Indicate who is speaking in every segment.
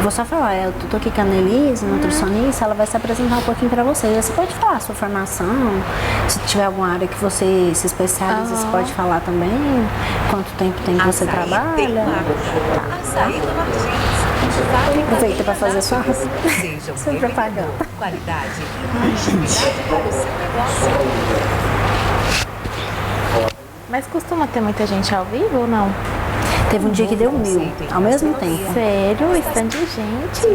Speaker 1: vou só falar, eu tô aqui com a Annelise, nutricionista, ela vai se apresentar um pouquinho pra você. Você pode falar a sua formação, se tiver alguma área que você se especializa, você pode falar também, quanto tempo tem que você trabalha. Aproveita para fazer sua propaganda.
Speaker 2: Qualidade, agilidade para o seu negócio.
Speaker 3: Mas costuma ter muita gente ao vivo ou não?
Speaker 1: Teve um dia que deu 1000 ao mesmo tempo.
Speaker 3: Sério? Isso de gente?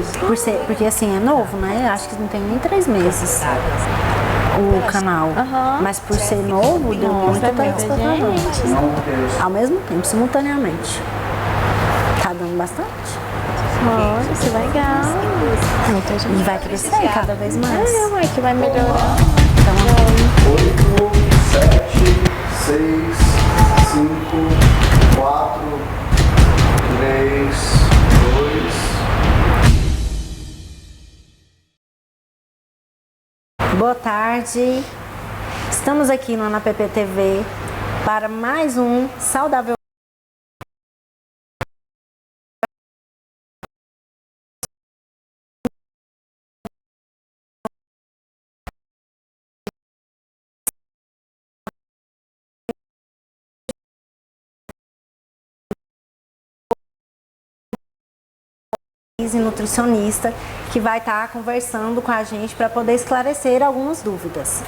Speaker 1: Porque assim, é novo, né? Acho que não tem nem 3 meses o canal. Mas por ser novo, deu muita gente. Ao mesmo tempo, simultaneamente. Tá dando bastante.
Speaker 3: Olha, que legal. Muita gente.
Speaker 1: E vai crescer cada vez mais.
Speaker 3: Vai que vai melhorar.
Speaker 1: Então,
Speaker 4: 8, 7, 6, 5, 4, 3, 2.
Speaker 1: boa tarde. Estamos aqui no AnaPP TV para mais um Saudável. Nutricionista que vai estar conversando com a gente para poder esclarecer algumas dúvidas.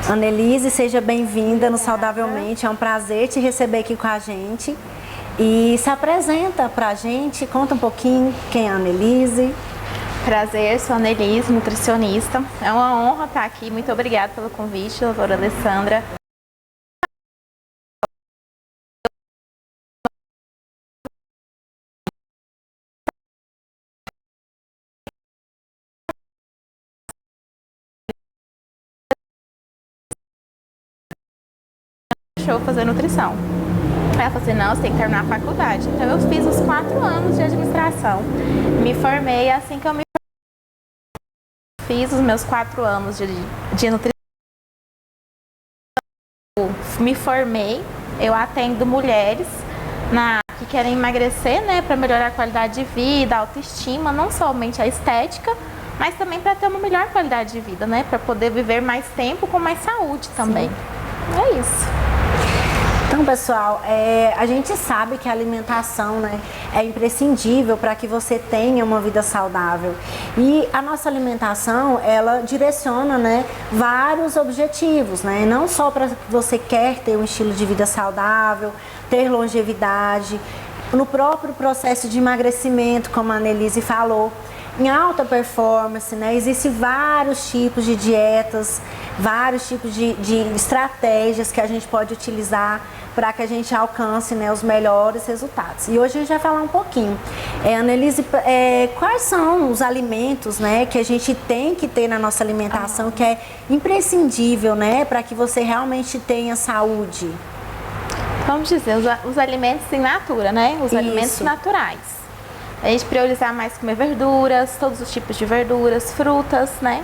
Speaker 1: Annelise, seja bem-vinda no Saudavelmente, é um prazer te receber aqui com a gente e se apresenta para a gente, conta um pouquinho quem é a Annelise.
Speaker 3: Prazer, sou a Annelise, nutricionista. É uma honra estar aqui, muito obrigada pelo convite, doutora Alessandra. Deixou fazer nutrição. Ela falou assim, não, você tem que terminar a faculdade. Então eu fiz os 4 anos de administração. Me formei assim que eu me fiz os meus 4 anos de nutrição. Me formei, eu atendo mulheres que querem emagrecer, né, para melhorar a qualidade de vida, a autoestima, não somente a estética, mas também para ter uma melhor qualidade de vida, né, para poder viver mais tempo com mais saúde também. Sim. É isso.
Speaker 1: Então, pessoal, a gente sabe que a alimentação, né, é imprescindível para que você tenha uma vida saudável. E a nossa alimentação, ela direciona, né, vários objetivos, né? Não só para que você quer ter um estilo de vida saudável, ter longevidade, no próprio processo de emagrecimento, como a Annelise falou. Em alta performance, né, existem vários tipos de dietas, vários tipos de estratégias que a gente pode utilizar para que a gente alcance, né, os melhores resultados. E hoje a gente vai falar um pouquinho. Annelise, quais são os alimentos, né, que a gente tem que ter na nossa alimentação, que é imprescindível, né, para que você realmente tenha saúde?
Speaker 3: Vamos dizer, os alimentos in natura, né? Os alimentos naturais. A gente priorizar mais comer verduras, todos os tipos de verduras, frutas, né?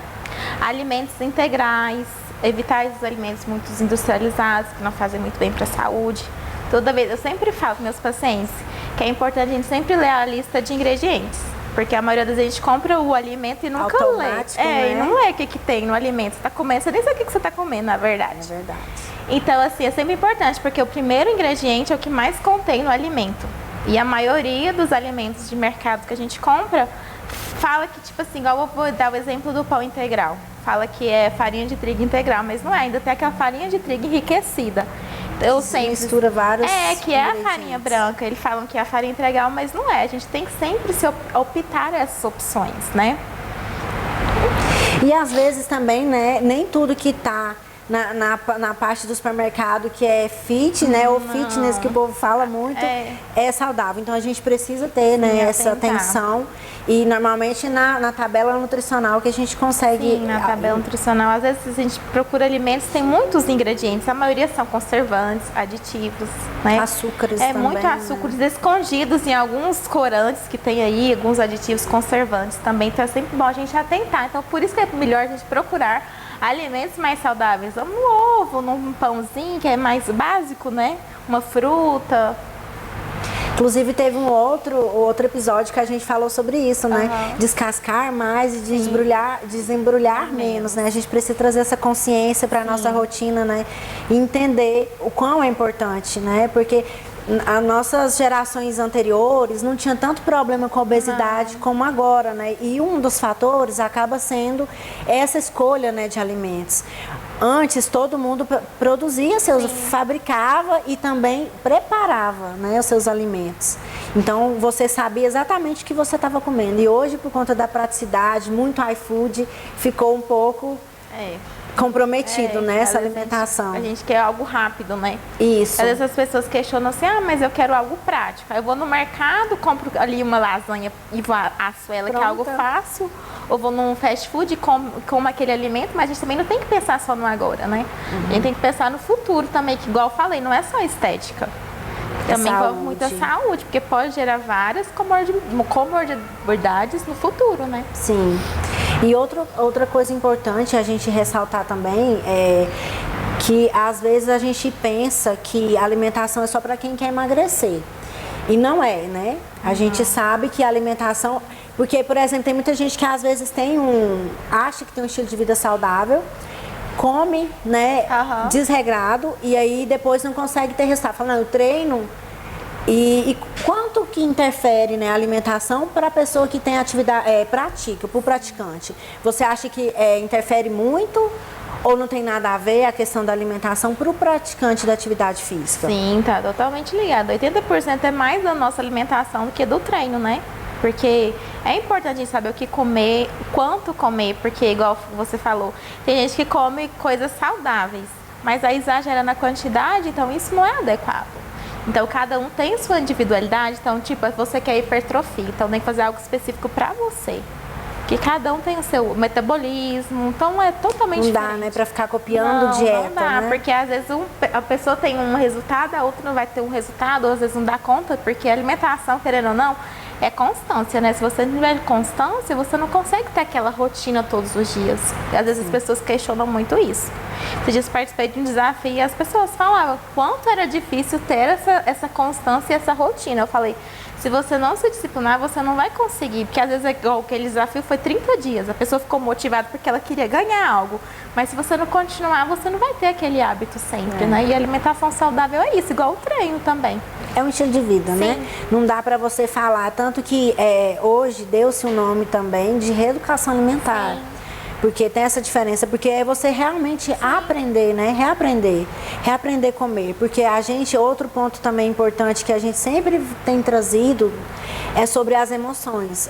Speaker 3: Alimentos integrais, evitar os alimentos muito industrializados, que não fazem muito bem para a saúde. Toda vez, eu sempre falo com meus pacientes que é importante a gente sempre ler a lista de ingredientes. Porque a maioria das vezes a gente compra o alimento e nunca lê.
Speaker 1: Né?
Speaker 3: E não lê o que tem no alimento. Você tá comendo, você nem sabe o que você está comendo, na verdade.
Speaker 1: É verdade.
Speaker 3: Então, assim, é sempre importante, porque o primeiro ingrediente é o que mais contém no alimento. E a maioria dos alimentos de mercado que a gente compra fala que, tipo assim, igual eu vou dar o exemplo do pão integral. Fala que é farinha de trigo integral, mas não é, ainda tem aquela farinha de trigo enriquecida. Eu sempre
Speaker 1: mistura vários
Speaker 3: que é a farinha branca. Eles falam que é a farinha integral, mas não é. A gente tem que sempre se optar essas opções, né?
Speaker 1: E às vezes também, né, nem tudo que tá na parte do supermercado que é fit, né, ou fitness que o povo fala muito, é saudável. Então a gente precisa ter, né, essa atenção. E normalmente na tabela nutricional que a gente consegue...
Speaker 3: Sim, na tabela nutricional, às vezes a gente procura alimentos, tem muitos ingredientes, a maioria são conservantes, aditivos, né?
Speaker 1: Açúcares também.
Speaker 3: Muito açúcares, né, escondidos em alguns corantes que tem aí, alguns aditivos conservantes também, então é sempre bom a gente atentar. Então por isso que é melhor a gente procurar alimentos mais saudáveis, no ovo, num pãozinho que é mais básico, né? Uma fruta.
Speaker 1: Inclusive teve um outro episódio que a gente falou sobre isso, né? Descascar mais e desembrulhar menos, né? A gente precisa trazer essa consciência para a nossa rotina, né? E entender o quão é importante, né? Porque as nossas gerações anteriores não tinham tanto problema com a obesidade como agora, né? E um dos fatores acaba sendo essa escolha, né, de alimentos. Antes todo mundo produzia fabricava e também preparava, né, os seus alimentos. Então você sabia exatamente o que você estava comendo. E hoje, por conta da praticidade, muito iFood ficou um pouco comprometido nessa alimentação.
Speaker 3: A gente quer algo rápido, né?
Speaker 1: Isso.
Speaker 3: Às vezes as pessoas questionam assim, mas eu quero algo prático. Eu vou no mercado, compro ali uma lasanha e asso ela, que é algo fácil. Ou vou num fast food e como aquele alimento, mas a gente também não tem que pensar só no agora, né? A gente tem que pensar no futuro também, que igual eu falei, não é só estética. Também envolve muita saúde, porque pode gerar várias comorbidades no futuro, né?
Speaker 1: Sim. E outra coisa importante a gente ressaltar também é que às vezes a gente pensa que a alimentação é só para quem quer emagrecer. E não é, né? A gente sabe que a alimentação... Porque, por exemplo, tem muita gente que às vezes acha que tem um estilo de vida saudável, come, né, desregrado, e aí depois não consegue ter resultado. Fala, não, eu treino. E quanto que interfere, né, a alimentação para a pessoa que tem atividade, pratica, para o praticante? Você acha que interfere muito ou não tem nada a ver a questão da alimentação para o praticante da atividade física?
Speaker 3: Sim, tá totalmente ligado. 80% é mais da nossa alimentação do que do treino, né? Porque é importante a gente saber o que comer, quanto comer, porque igual você falou, tem gente que come coisas saudáveis, mas aí exagera na quantidade, então isso não é adequado. Então cada um tem sua individualidade, então tipo, você quer hipertrofia, então tem que fazer algo específico para você. Que cada um tem o seu metabolismo, então é totalmente
Speaker 1: diferente.
Speaker 3: Não
Speaker 1: dá, né, para ficar copiando dieta,
Speaker 3: não dá,
Speaker 1: né?
Speaker 3: Porque às vezes a pessoa tem um resultado, a outra não vai ter um resultado, ou às vezes não dá conta, porque a alimentação, querendo ou não, é constância, né? Se você não tiver constância, você não consegue ter aquela rotina todos os dias. E às vezes as pessoas questionam muito isso. Esses dias participei de um desafio e as pessoas falavam quanto era difícil ter essa constância e essa rotina. Eu falei, se você não se disciplinar, você não vai conseguir. Porque às vezes aquele desafio foi 30 dias. A pessoa ficou motivada porque ela queria ganhar algo. Mas se você não continuar, você não vai ter aquele hábito sempre, né? E a alimentação saudável é isso, igual o treino também.
Speaker 1: É um estilo de vida, né? Não dá para você falar. Tanto que hoje deu-se um nome também de reeducação alimentar. Sim. Porque tem essa diferença, porque é você realmente aprender, né? Reaprender a comer. Porque outro ponto também importante que a gente sempre tem trazido é sobre as emoções.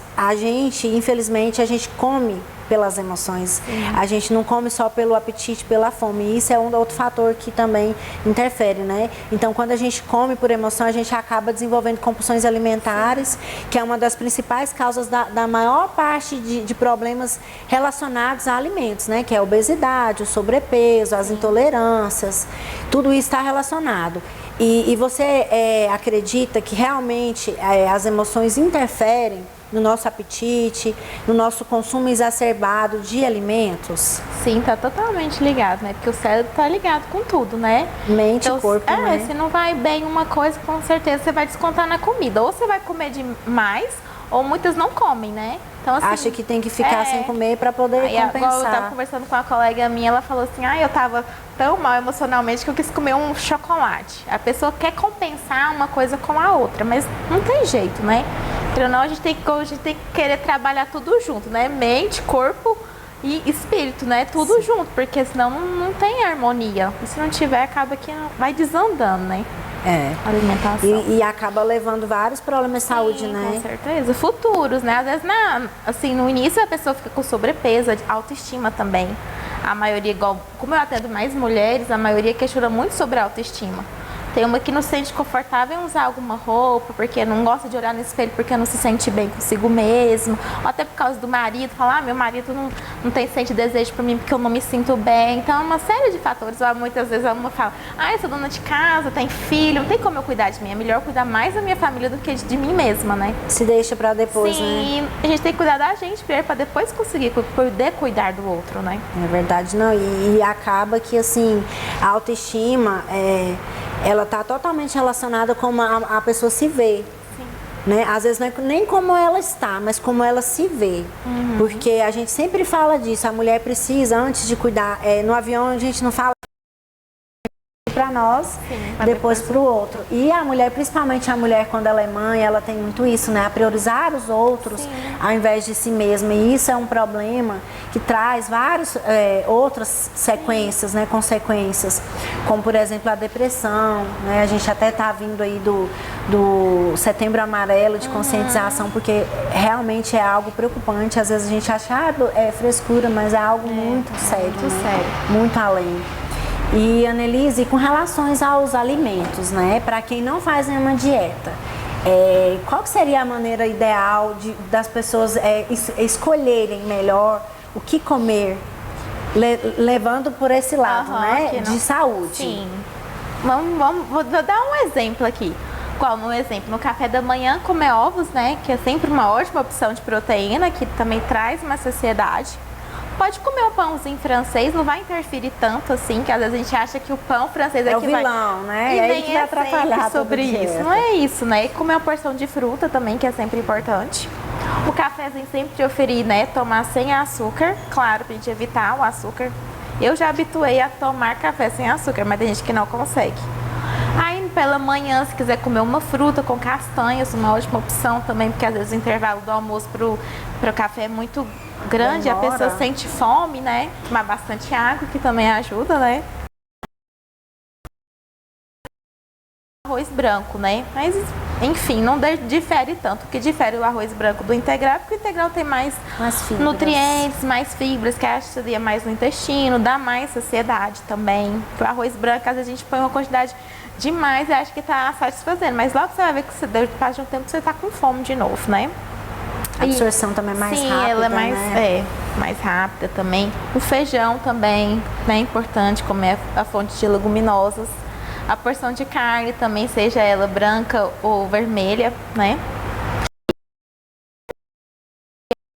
Speaker 1: Infelizmente, a gente come pelas emoções. A gente não come só pelo apetite, pela fome. E isso é um outro fator que também interfere, né? Então, quando a gente come por emoção, a gente acaba desenvolvendo compulsões alimentares, que é uma das principais causas da maior parte de problemas relacionados a alimentos, né? Que é a obesidade, o sobrepeso, as intolerâncias. Tudo isso está relacionado. E você acredita que realmente as emoções interferem no nosso apetite, no nosso consumo exacerbado de alimentos?
Speaker 3: Sim, tá totalmente ligado, né? Porque o cérebro tá ligado com tudo, né?
Speaker 1: Mente e corpo, né?
Speaker 3: Se não vai bem uma coisa, com certeza você vai descontar na comida. Ou você vai comer demais, ou muitas não comem, né? Então, assim,
Speaker 1: acha que tem que ficar sem comer para poder compensar.
Speaker 3: Igual eu tava conversando com uma colega minha, ela falou assim, eu tava tão mal emocionalmente que eu quis comer um chocolate. A pessoa quer compensar uma coisa com a outra, mas não tem jeito, né? Então, não, a gente tem que querer trabalhar tudo junto, né? Mente, corpo e espírito, né? Tudo junto, porque senão não tem harmonia. E se não tiver, acaba que vai desandando, né? Alimentação.
Speaker 1: E acaba levando vários problemas de saúde, né?
Speaker 3: Com certeza. Futuros, né? Às vezes, no início a pessoa fica com sobrepeso, autoestima também. A maioria, como eu atendo mais mulheres, a maioria questiona muito sobre a autoestima. Tem uma que não se sente confortável em usar alguma roupa, porque não gosta de olhar no espelho, porque não se sente bem consigo mesmo. Ou até por causa do marido, falar, meu marido não sente desejo por mim porque eu não me sinto bem. Então, é uma série de fatores. Muitas vezes a uma fala, eu sou dona de casa, tenho filho, não tem como eu cuidar de mim. É melhor cuidar mais da minha família do que de mim mesma, né?
Speaker 1: Se deixa pra depois, né?
Speaker 3: Sim, a gente tem que cuidar da gente primeiro pra depois conseguir poder cuidar do outro, né?
Speaker 1: É verdade, não. E acaba que, assim, a autoestima ela está totalmente relacionada com como a pessoa se vê, né? Às vezes não é nem como ela está, mas como ela se vê. Porque a gente sempre fala disso, a mulher precisa, antes de cuidar, no avião a gente não fala para nós, depois para o outro. E a mulher, principalmente a mulher quando ela é mãe, ela tem muito isso, né? A priorizar os outros ao invés de si mesma. E isso é um problema que traz várias outras sequências, né? Consequências, como por exemplo a depressão, né? A gente até tá vindo aí do Setembro Amarelo de conscientização, porque realmente é algo preocupante. Às vezes a gente acha, é frescura, mas é algo muito sério, muito além. E, Annelise, com relações aos alimentos, né? Para quem não faz nenhuma dieta, qual que seria a maneira ideal das pessoas escolherem melhor o que comer, levando por esse lado, né? De saúde.
Speaker 3: Sim. Vou dar um exemplo aqui. Qual um exemplo? No café da manhã, comer ovos, né? Que é sempre uma ótima opção de proteína, que também traz uma saciedade. Pode comer um pãozinho francês, não vai interferir tanto assim, que às vezes a gente acha que o pão francês é
Speaker 1: o vilão, né?
Speaker 3: E
Speaker 1: nem que vai atrapalhar
Speaker 3: sobre isso. Não é isso, né? E comer uma porção de fruta também, que é sempre importante. O cafezinho sempre preferir, né? Tomar sem açúcar, claro, pra gente evitar o açúcar. Eu já habituei a tomar café sem açúcar, mas tem gente que não consegue. Aí pela manhã, se quiser comer uma fruta com castanhas, uma ótima opção também, porque às vezes o intervalo do almoço pro café é muito grande, a pessoa sente fome, né? Tomar bastante água, que também ajuda, né? Arroz branco, né? Mas, enfim, não difere tanto. O que difere o arroz branco do integral, porque o integral tem mais nutrientes, mais fibras, que ajuda mais no intestino, dá mais saciedade também. O arroz branco, às vezes a gente põe uma quantidade demais e acha que tá satisfazendo, mas logo você vai ver que você depois de um tempo você tá com fome de novo, né?
Speaker 1: A absorção também é mais rápida.
Speaker 3: Sim, ela é mais,
Speaker 1: né?
Speaker 3: Mais rápida também. O feijão também, né? É importante comer a fonte de leguminosas. A porção de carne também, seja ela branca ou vermelha, né?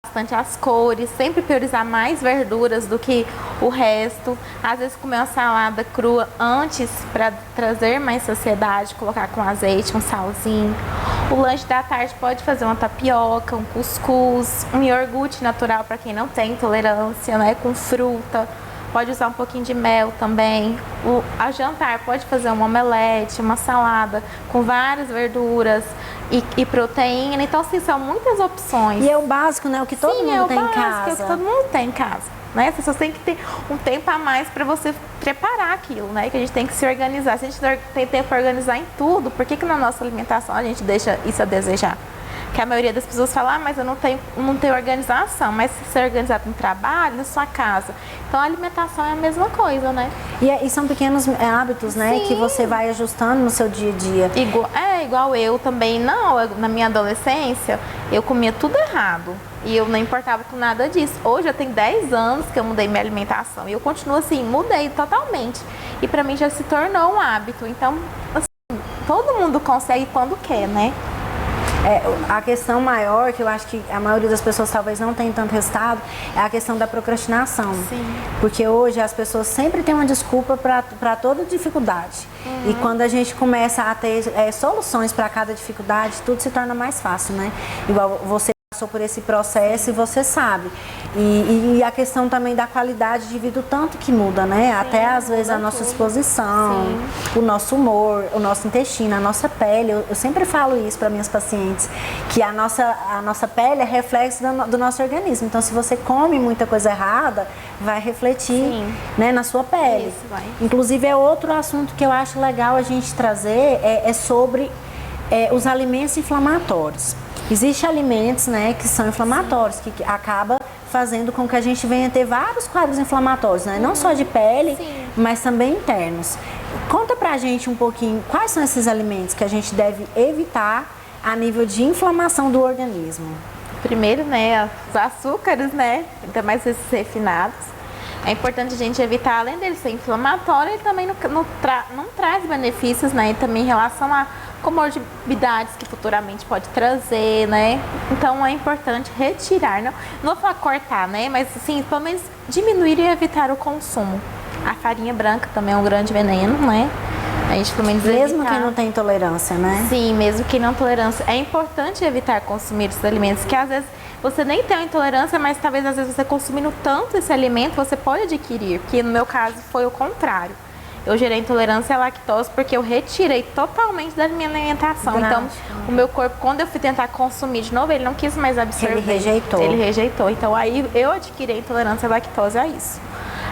Speaker 3: Bastante as cores, sempre priorizar mais verduras do que o resto. Às vezes comer uma salada crua antes para trazer mais saciedade, colocar com azeite, um salzinho. O lanche da tarde pode fazer uma tapioca, um cuscuz, um iogurte natural para quem não tem intolerância, né, com fruta. Pode usar um pouquinho de mel também. A jantar pode fazer um omelete, uma salada com várias verduras e proteína. Então, assim, são muitas opções.
Speaker 1: E é o básico, né? O que todo mundo tem em casa.
Speaker 3: É o que todo mundo tem em casa. Né? As pessoas têm que ter um tempo a mais para você preparar aquilo, né? Que a gente tem que se organizar. Se a gente tem tempo para organizar em tudo, por que na nossa alimentação a gente deixa isso a desejar? Que a maioria das pessoas fala, mas eu não tenho organização. Mas se você é organizado no trabalho, na sua casa. Então a alimentação é a mesma coisa, né?
Speaker 1: E são pequenos hábitos, né? Sim. Que você vai ajustando no seu dia a dia.
Speaker 3: Igual eu também. Na minha adolescência, eu comia tudo errado. E eu não importava com nada disso. Hoje eu tenho 10 anos que eu mudei minha alimentação. E eu continuo assim, mudei totalmente. E pra mim já se tornou um hábito. Então, assim, todo mundo consegue quando quer, né?
Speaker 1: A questão maior, que eu acho que a maioria das pessoas talvez não tenha tanto resultado, é a questão da procrastinação.
Speaker 3: Sim.
Speaker 1: Porque hoje as pessoas sempre têm uma desculpa para toda dificuldade. E quando a gente começa a ter soluções para cada dificuldade, tudo se torna mais fácil, né? Igual você passou por esse processo e você sabe. E a questão também da qualidade de vida, o tanto que muda, né? Sim, até às vezes a nossa disposição, o nosso humor, o nosso intestino, a nossa pele. Eu sempre falo isso para minhas pacientes, que a nossa pele é reflexo do nosso organismo. Então, se você come muita coisa errada, vai refletir, né, na sua pele.
Speaker 3: Isso, vai.
Speaker 1: Inclusive, é outro assunto que eu acho legal a gente trazer, sobre os alimentos inflamatórios. Existem alimentos, né, que são inflamatórios, que acaba fazendo com que a gente venha ter vários quadros inflamatórios, né? Não só de pele, mas também internos. Conta pra gente um pouquinho quais são esses alimentos que a gente deve evitar a nível de inflamação do organismo.
Speaker 3: Primeiro, né, os açúcares, né, ainda mais esses refinados. É importante a gente evitar, além dele ser inflamatório, ele também não traz benefícios, né, e também em relação a comorbidades que futuramente pode trazer, né? Então é importante retirar, não vou falar cortar, né? Mas assim, pelo menos diminuir e evitar o consumo. A farinha branca também é um grande veneno, né? A gente pelo menos
Speaker 1: Mesmo
Speaker 3: evitar.
Speaker 1: quem não tem intolerância, né?
Speaker 3: Sim, mesmo que não tolerância. É importante evitar consumir esses alimentos, que às vezes você nem tem uma intolerância, mas talvez às vezes você consumindo tanto esse alimento, você pode adquirir, que no meu caso foi o contrário. Eu gerei intolerância à lactose porque eu retirei totalmente da minha alimentação. Então, o meu corpo, quando eu fui tentar consumir de novo, ele não quis mais absorver.
Speaker 1: Ele rejeitou.
Speaker 3: Ele rejeitou. Então, aí eu adquiri a intolerância à lactose a isso.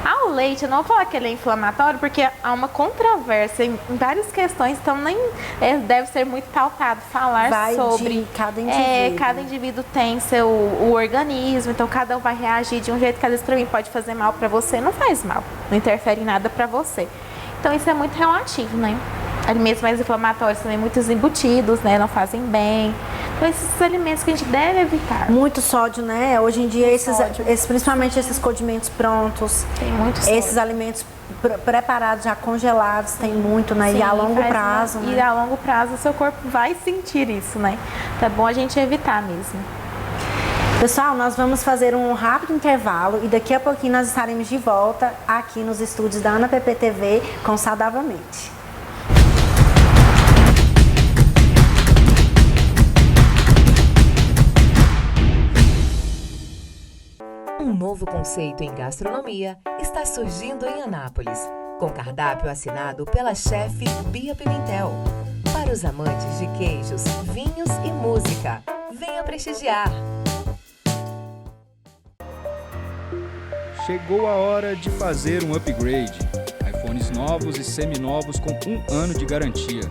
Speaker 3: Ao leite, eu não vou falar que ele é inflamatório, porque há uma controvérsia em várias questões, então nem deve ser muito pautado falar
Speaker 1: Vai
Speaker 3: sobre.
Speaker 1: de cada indivíduo.
Speaker 3: Cada indivíduo tem o organismo, então cada um vai reagir de um jeito que às vezes para mim pode fazer mal, para você não faz mal, não interfere em nada para você. Então isso é muito relativo, né? Alimentos mais inflamatórios também, muitos embutidos, né? Não fazem bem. Então esses alimentos que a gente deve evitar.
Speaker 1: Muito sódio, né? Hoje em dia, principalmente esses condimentos prontos.
Speaker 3: Tem muito sódio.
Speaker 1: Esses alimentos preparados, já congelados, tem muito, né?
Speaker 3: Sim,
Speaker 1: e a longo prazo, né?
Speaker 3: E a longo prazo o seu corpo vai sentir isso, né? Então é bom a gente evitar mesmo.
Speaker 1: Pessoal, nós vamos fazer um rápido intervalo e daqui a pouquinho nós estaremos de volta aqui nos estúdios da Ana PPTV com Saudavelmente.
Speaker 5: Um novo conceito em gastronomia está surgindo em Anápolis, com cardápio assinado pela chefe Bia Pimentel. Para os amantes de queijos, vinhos e música, venha prestigiar!
Speaker 6: Chegou a hora de fazer um upgrade. iPhones novos e seminovos com 1 ano de garantia.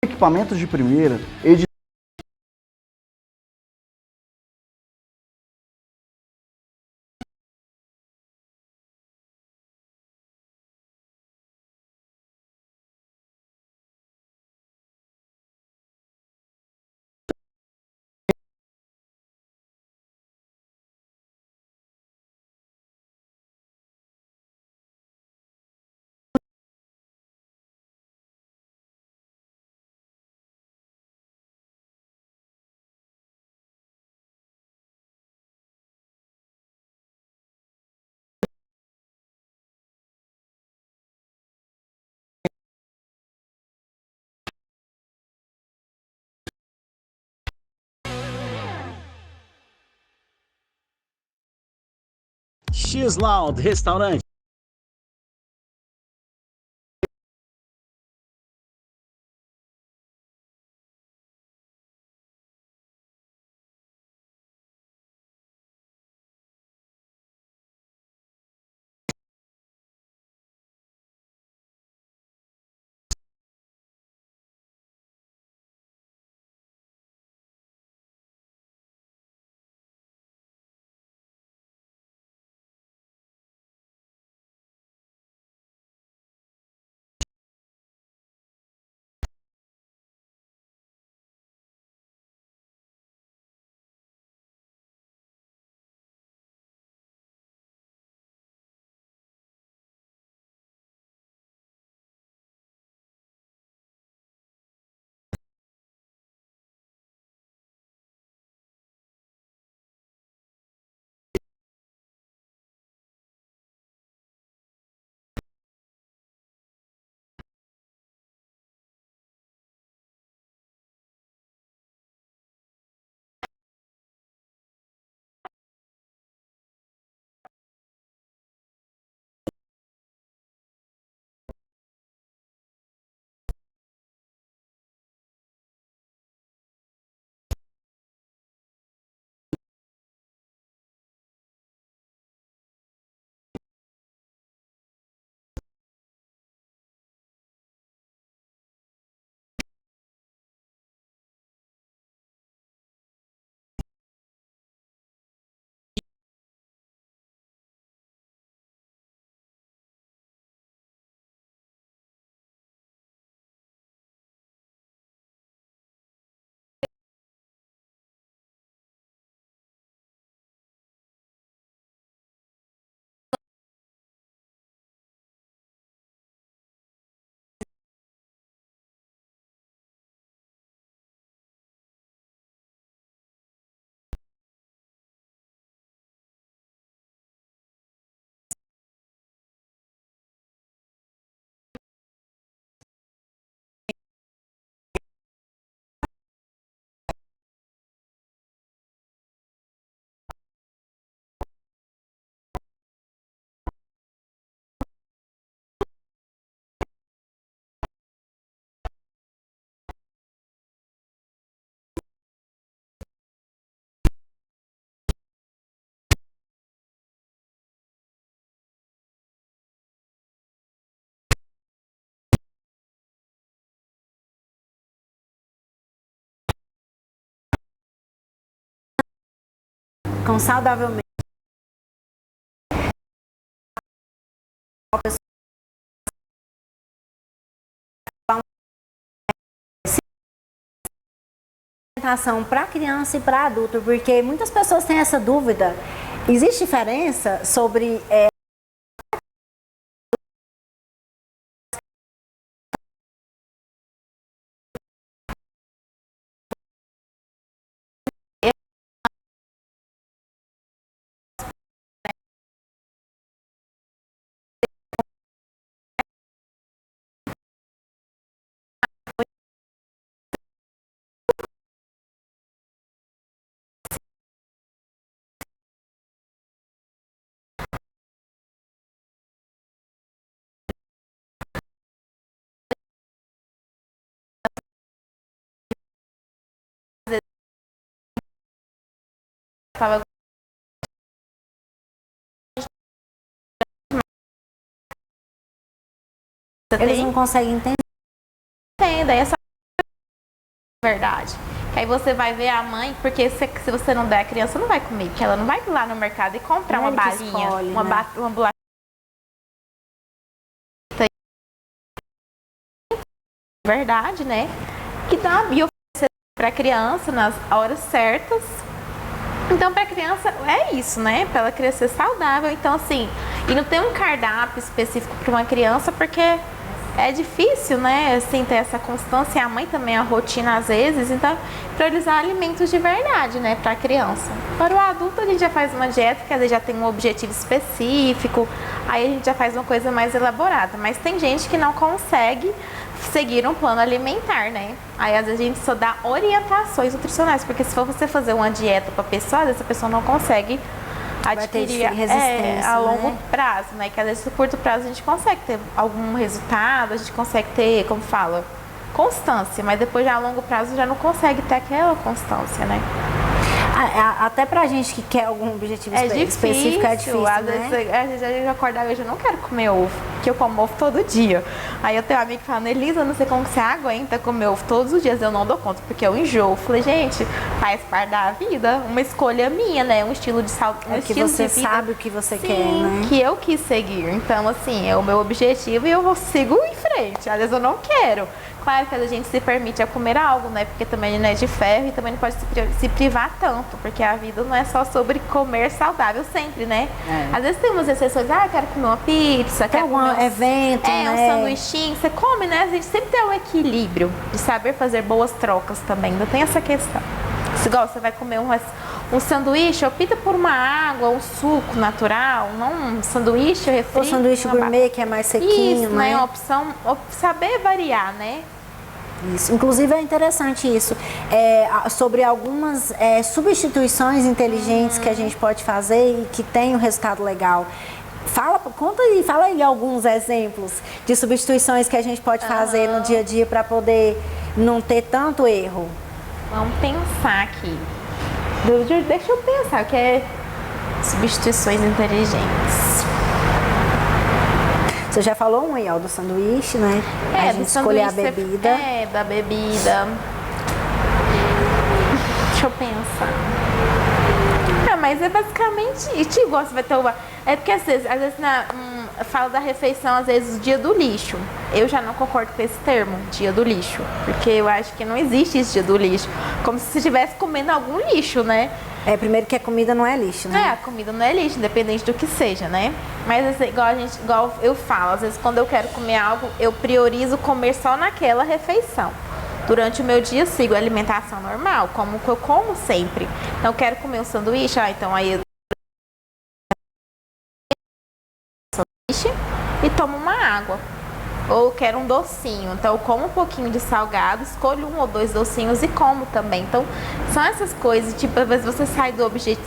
Speaker 4: Equipamentos de primeira,
Speaker 7: X-Loud Restaurante.
Speaker 1: ficam saudavelmente. Alimentação para criança e para adulto, porque muitas pessoas têm essa dúvida. Existe diferença sobre
Speaker 3: Tava...
Speaker 1: eles não conseguem entender.
Speaker 3: Daí é só verdade. Que aí você vai ver a mãe, porque se você não der a criança, não vai comer, porque ela não vai lá no mercado e comprar uma balinha,
Speaker 1: escolhe,
Speaker 3: uma bolacha. Verdade, né? Que dá e oferecer para a criança nas horas certas. Então, para a criança é isso, né? Para ela crescer saudável. Então, assim, e não tem um cardápio específico para uma criança, porque é difícil, né? Assim, ter essa constância. A mãe também, a rotina às vezes. Então, priorizar alimentos de verdade, né? Para a criança. Para o adulto, a gente já faz uma dieta que às vezes já tem um objetivo específico. Aí a gente já faz uma coisa mais elaborada. Mas tem gente que não consegue seguir um plano alimentar, né? Aí às vezes a gente só dá orientações nutricionais, porque se for você fazer uma dieta para pessoa, às vezes a pessoa não consegue adquirir
Speaker 1: resistência,
Speaker 3: a longo prazo, né? Que às vezes no curto prazo a gente consegue ter algum resultado, a gente consegue ter, como fala, constância, mas depois já a longo prazo já não consegue ter aquela constância, né?
Speaker 1: Até pra gente que quer algum objetivo específico é difícil,
Speaker 3: às
Speaker 1: né?
Speaker 3: vezes a gente acorda hoje, eu não quero comer ovo, porque eu como ovo todo dia. Aí eu tenho uma amiga que fala, Elisa, não sei como você aguenta comer ovo todos os dias, eu não dou conta, porque eu enjoo. Eu falei, gente, faz parte da vida, uma escolha minha, né? Um estilo de saúde, um
Speaker 1: que
Speaker 3: estilo
Speaker 1: você
Speaker 3: de vida,
Speaker 1: sabe o que você
Speaker 3: sim,
Speaker 1: quer, né?
Speaker 3: que eu quis seguir. Então, assim, é o meu objetivo e eu sigo em frente. Às vezes eu não quero. Claro que a gente se permite a comer algo, né? Porque também não é de ferro e também não pode se privar tanto, porque a vida não é só sobre comer saudável sempre, né? Às vezes tem umas exceções, eu quero comer uma pizza,
Speaker 1: Tem
Speaker 3: quero comer
Speaker 1: evento, né?
Speaker 3: um sanduichinho, você come, né? A gente sempre tem um equilíbrio de saber fazer boas trocas também, ainda tem essa questão. Se igual você vai comer um sanduíche, opta por uma água, um suco natural, não um sanduíche refri.
Speaker 1: O sanduíche gourmet, que é mais sequinho,
Speaker 3: isso,
Speaker 1: né?
Speaker 3: A opção, saber variar, né?
Speaker 1: Isso. Inclusive é interessante isso, sobre algumas substituições inteligentes que a gente pode fazer e que tem um resultado legal. Fala aí alguns exemplos de substituições que a gente pode fazer no dia a dia para poder não ter tanto erro.
Speaker 3: Vamos pensar aqui. Deixa eu pensar o que é substituições inteligentes.
Speaker 1: Você já falou aí, ó, do sanduíche, né? A gente escolher a bebida.
Speaker 3: Da bebida. Deixa eu pensar. Mas é basicamente isso. Igual você vai ter uma... É porque às vezes fala da refeição, às vezes, o dia do lixo. Eu já não concordo com esse termo, dia do lixo. Porque eu acho que não existe esse dia do lixo. Como se você estivesse comendo algum lixo, né?
Speaker 1: Primeiro que a comida não é lixo, né?
Speaker 3: A comida não é lixo, independente do que seja, né? Mas assim, igual eu falo, às vezes quando eu quero comer algo, eu priorizo comer só naquela refeição. Durante o meu dia, sigo a alimentação normal, como eu como sempre. Então, eu quero comer um sanduíche, então aí eu e tomo uma água. Ou quero um docinho, então eu como um pouquinho de salgado, escolho 1 ou 2 docinhos e como também. Então, são essas coisas, tipo, às vezes você sai do objetivo,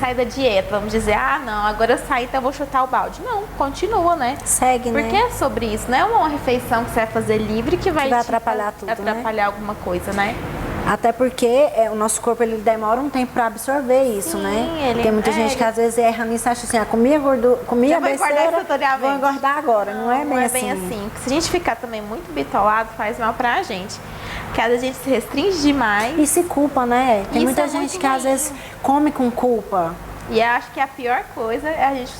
Speaker 3: sai da dieta, vamos dizer, não, agora eu saí, então eu vou chutar o balde. Não, continua, né?
Speaker 1: Segue,
Speaker 3: porque
Speaker 1: né?
Speaker 3: É sobre isso, não é uma refeição que você vai fazer livre que vai
Speaker 1: atrapalhar tudo,
Speaker 3: atrapalhar alguma coisa, né?
Speaker 1: Até porque o nosso corpo ele demora um tempo para absorver isso, né? Tem muita gente que às vezes erra nisso, acha assim, comia besteira, vou engordar agora. Não é bem assim.
Speaker 3: Se a gente ficar também muito bitolado, faz mal pra gente. que às vezes a gente se restringe demais.
Speaker 1: E se culpa, né? Tem
Speaker 3: Isso
Speaker 1: muita
Speaker 3: é
Speaker 1: gente
Speaker 3: muito
Speaker 1: que às
Speaker 3: ruim.
Speaker 1: vezes come com culpa.
Speaker 3: E eu acho que a pior coisa é a gente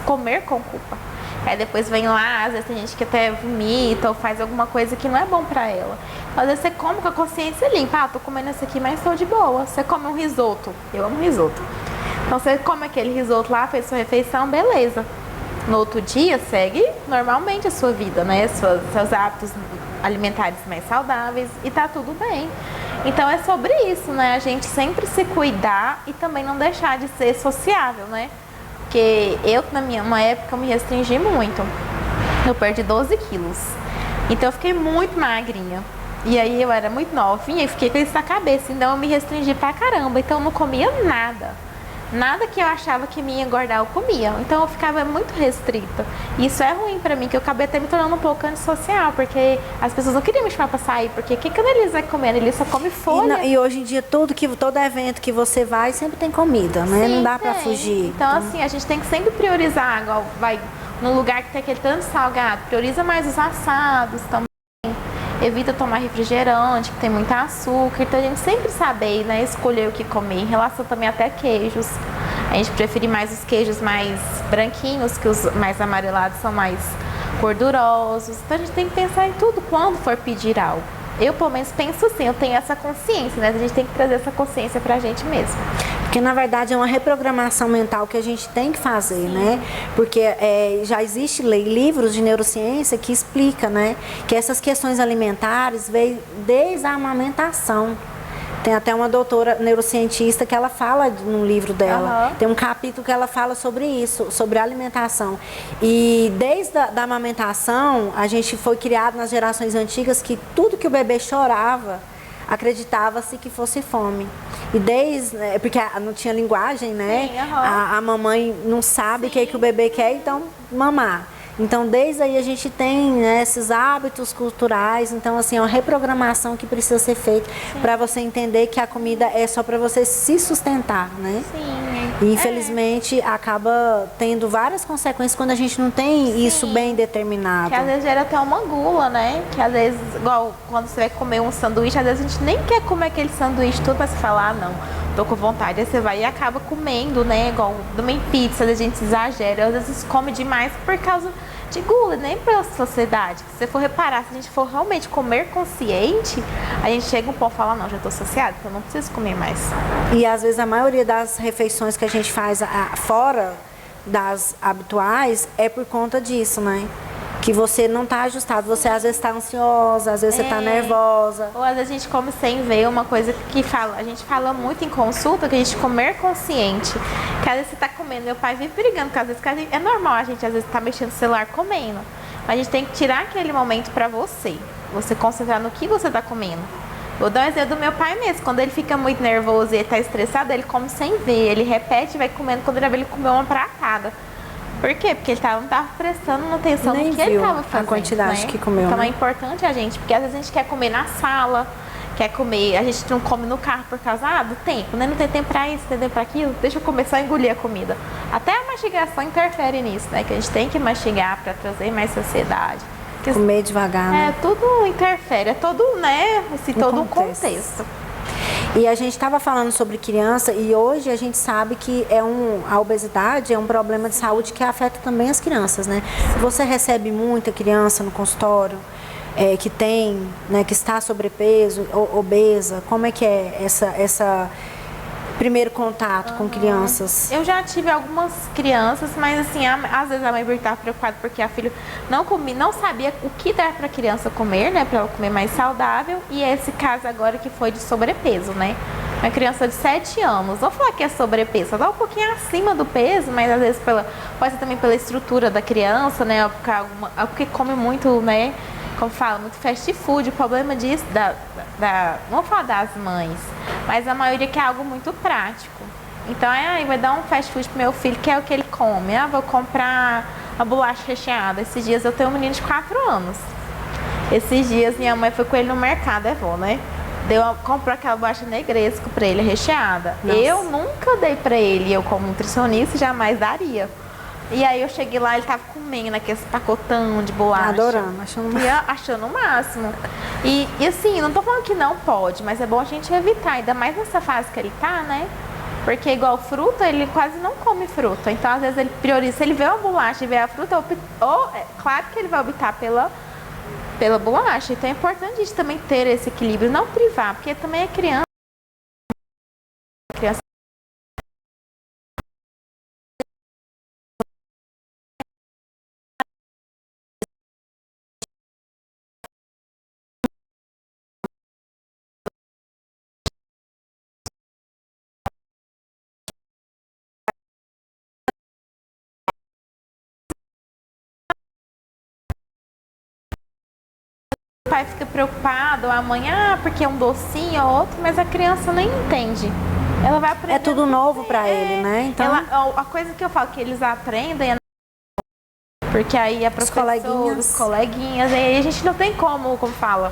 Speaker 3: comer com culpa. Aí depois vem lá, às vezes tem gente que até vomita ou faz alguma coisa que não é bom pra ela. Às vezes você come com a consciência limpa. Ah, tô comendo isso aqui, mas tô de boa. Você come um risoto. Eu amo risoto. Então você come aquele risoto lá, fez sua refeição, beleza. No outro dia, segue normalmente a sua vida, né? Seus hábitos alimentares mais saudáveis e tá tudo bem. Então é sobre isso, né? A gente sempre se cuidar e também não deixar de ser sociável, né? Porque eu, uma época, eu me restringi muito. Eu perdi 12 quilos. Então eu fiquei muito magrinha. E aí eu era muito novinha e fiquei com isso na cabeça. Então eu me restringi pra caramba. Então eu não comia nada. Nada que eu achava que me ia engordar, eu comia. Então eu ficava muito restrita. E isso é ruim pra mim, que eu acabei até me tornando um pouco antissocial, porque as pessoas não queriam me chamar pra sair, porque o que a Annelise vai comer? A Annelise só come folha.
Speaker 1: E hoje em dia, todo evento que você vai, sempre tem comida, né?
Speaker 3: Sim,
Speaker 1: não dá pra
Speaker 3: tem.
Speaker 1: fugir.
Speaker 3: Então, assim, a gente tem que sempre priorizar, igual vai num lugar que tem aquele tanto salgado, prioriza mais os assados também. Evita tomar refrigerante, que tem muito açúcar. Então a gente sempre sabe, né, escolher o que comer. Em relação também até queijos. A gente prefere mais os queijos mais branquinhos, que os mais amarelados são mais gordurosos. Então a gente tem que pensar em tudo quando for pedir algo. Eu, pelo menos, penso assim, eu tenho essa consciência, né? A gente tem que trazer essa consciência pra gente mesmo.
Speaker 1: Porque, na verdade, é uma reprogramação mental que a gente tem que fazer, né? Porque já existe livros de neurociência que explica, né? Que essas questões alimentares veio desde a amamentação. Tem até uma doutora neurocientista que ela fala no livro dela. Tem um capítulo que ela fala sobre isso, sobre alimentação. E desde a amamentação, a gente foi criado nas gerações antigas que tudo que o bebê chorava, acreditava-se que fosse fome. E porque não tinha linguagem, né?
Speaker 3: Sim,
Speaker 1: a mamãe não sabe o que o bebê quer, então mamar. Então, desde aí a gente tem, né, esses hábitos culturais. Então, assim, é uma reprogramação que precisa ser feita para você entender que a comida é só para você se sustentar, né?
Speaker 3: Sim.
Speaker 1: E, infelizmente, acaba tendo várias consequências quando a gente não tem isso bem determinado.
Speaker 3: Que às vezes gera até uma gula, né? Que às vezes, igual quando você vai comer um sanduíche, às vezes a gente nem quer comer aquele sanduíche tudo para se falar, não, tô com vontade. Aí você vai e acaba comendo, né? Igual também pizza, às vezes a gente exagera, às vezes come demais por causa de gula, nem pela sociedade. Se você for reparar, se a gente for realmente comer consciente, a gente chega um ponto e fala, não, já tô saciado, então não preciso comer mais.
Speaker 1: E às vezes a maioria das refeições que a gente faz fora das habituais é por conta disso, né? Que você não está ajustado, você às vezes está ansiosa, às vezes você está nervosa.
Speaker 3: Ou às vezes a gente come sem ver, uma coisa que a gente fala muito em consulta, que a gente comer consciente. Que às vezes você está comendo, meu pai vive brigando, porque às vezes é normal a gente às vezes tá mexendo no celular comendo. Mas a gente tem que tirar aquele momento para você concentrar no que você está comendo. Vou dar um exemplo do meu pai mesmo, quando ele fica muito nervoso e está estressado, ele come sem ver, ele repete e vai comendo, quando ele vai, ele comeu uma pratada. Por quê? Porque ele não estava prestando atenção no que ele estava fazendo.
Speaker 1: A quantidade, né, que comeu.
Speaker 3: Então,
Speaker 1: né?
Speaker 3: É importante a gente, porque às vezes a gente quer comer na sala, quer comer, a gente não come no carro por causa do tempo, né? Não tem tempo para isso, não tem tempo para aquilo, deixa eu começar a engolir a comida. Até a mastigação interfere nisso, né? Que a gente tem que mastigar para trazer mais saciedade.
Speaker 1: Comer devagar, né?
Speaker 3: Tudo interfere, é todo, né? Assim, todo um contexto.
Speaker 1: E a gente estava falando sobre criança e hoje a gente sabe que a obesidade é um problema de saúde que afeta também as crianças, né? Você recebe muita criança no consultório que tem, né, que está sobrepeso, obesa. Como é que é essa primeiro contato com crianças?
Speaker 3: Eu já tive algumas crianças, mas assim, às vezes a mãe estava preocupada porque a filha não sabia o que dar para a criança comer, né, para ela comer mais saudável. E esse caso agora que foi de sobrepeso, né? Uma criança de 7 anos, vou falar que é sobrepeso, ela tá um pouquinho acima do peso, mas às vezes pode ser também pela estrutura da criança, né, porque come muito, né, como fala, muito fast food. O problema disso, não vou falar das mães, mas a maioria quer algo muito prático. Então, vai dar um fast food pro meu filho, que é o que ele come. Vou comprar uma bolacha recheada. Esses dias eu tenho um menino de 4 anos. Esses dias minha mãe foi com ele no mercado, né? Comprou aquela bolacha negresco pra ele, recheada. Nossa. Eu nunca dei pra ele, eu como nutricionista jamais daria. E aí eu cheguei lá, ele tava comendo aquele pacotão de bolacha.
Speaker 1: Adorando, achando
Speaker 3: E achando o máximo. E assim, não tô falando que não pode, mas é bom a gente evitar, ainda mais nessa fase que ele tá, né? Porque igual fruta, ele quase não come fruta. Então, às vezes, ele prioriza, se ele vê uma bolacha e vê a fruta, claro que ele vai optar pela bolacha. Então, é importante a gente também ter esse equilíbrio, não privar, porque também é criança. Criança o pai fica preocupado, amanhã, porque é um docinho ou outro, mas a criança nem entende. Ela vai aprender.
Speaker 1: É tudo novo pra ele, né? Então,
Speaker 3: A coisa que eu falo que eles aprendem é porque aí a professora, os coleguinhas, aí a gente não tem como fala,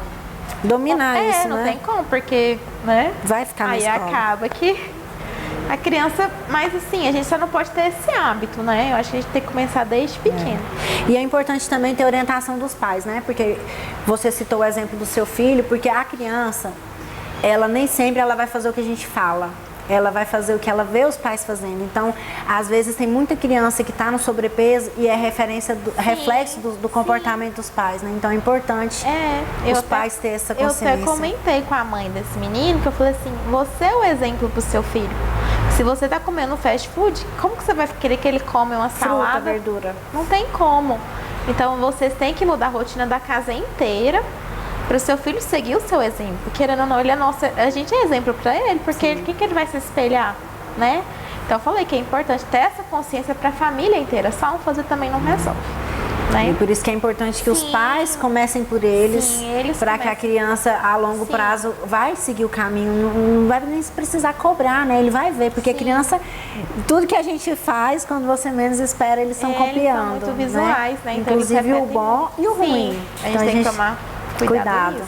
Speaker 1: dominar isso,
Speaker 3: não
Speaker 1: né?
Speaker 3: tem como, porque, né?
Speaker 1: Vai ficar na
Speaker 3: aí
Speaker 1: escola.
Speaker 3: acaba que a criança, mas assim, a gente só não pode ter esse hábito, né? Eu acho que a gente tem que começar desde pequeno.
Speaker 1: E é importante também ter orientação dos pais, né? Porque você citou o exemplo do seu filho, porque a criança, ela nem sempre ela vai fazer o que a gente fala. Ela vai fazer o que ela vê os pais fazendo. Então, às vezes tem muita criança que está no sobrepeso e é reflexo do comportamento dos pais, né? Então é importante os pais terem essa consciência.
Speaker 3: Eu até comentei com a mãe desse menino que eu falei assim, você é o exemplo pro seu filho. Se você tá comendo fast food, como que você vai querer que ele come uma salada?
Speaker 1: Fruta, verdura.
Speaker 3: Não tem como. Então vocês têm que mudar a rotina da casa inteira para o seu filho seguir o seu exemplo. Querendo ou não, ele é nosso, a gente é exemplo para ele, porque quem que ele vai se espelhar, né? Então eu falei que é importante ter essa consciência para a família inteira. Só um fazer também não resolve. Né?
Speaker 1: E por isso que é importante que os pais comecem por eles, para que a criança a longo prazo vai seguir o caminho, não vai nem precisar cobrar, né? Ele vai ver, porque a criança, tudo que a gente faz, quando você menos espera, eles estão copiando. Eles são
Speaker 3: muito visuais, né? Então,
Speaker 1: inclusive o bom e o ruim.
Speaker 3: A gente tem que tomar cuidado.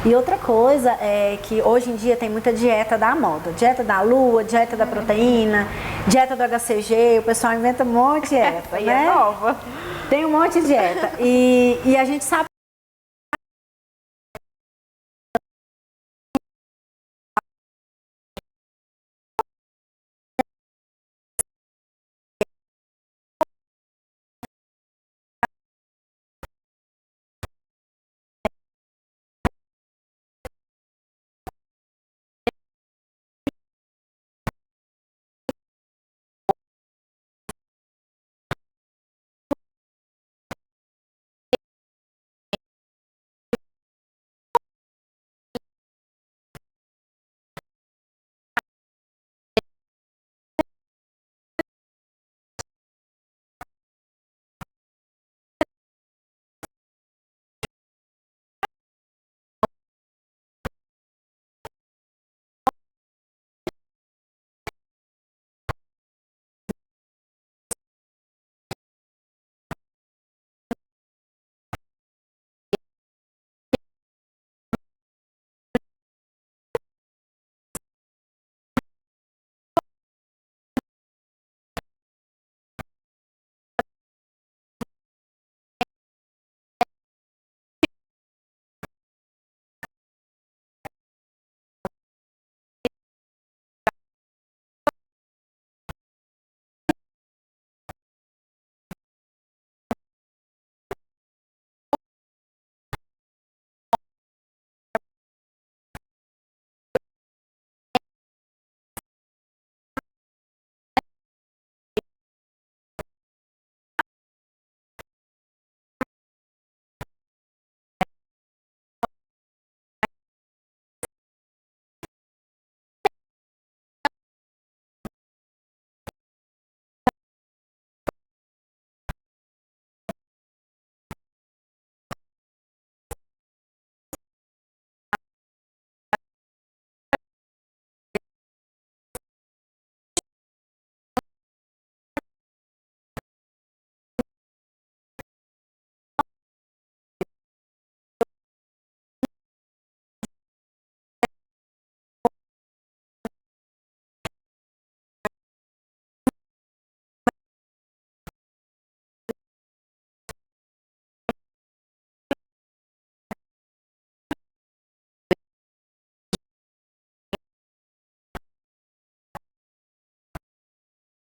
Speaker 1: E outra coisa é que hoje em dia tem muita dieta da moda. Dieta da lua, dieta da proteína, dieta do HCG, o pessoal inventa um monte de dieta, né?
Speaker 3: É nova.
Speaker 1: Tem um monte de dieta. E a gente sabe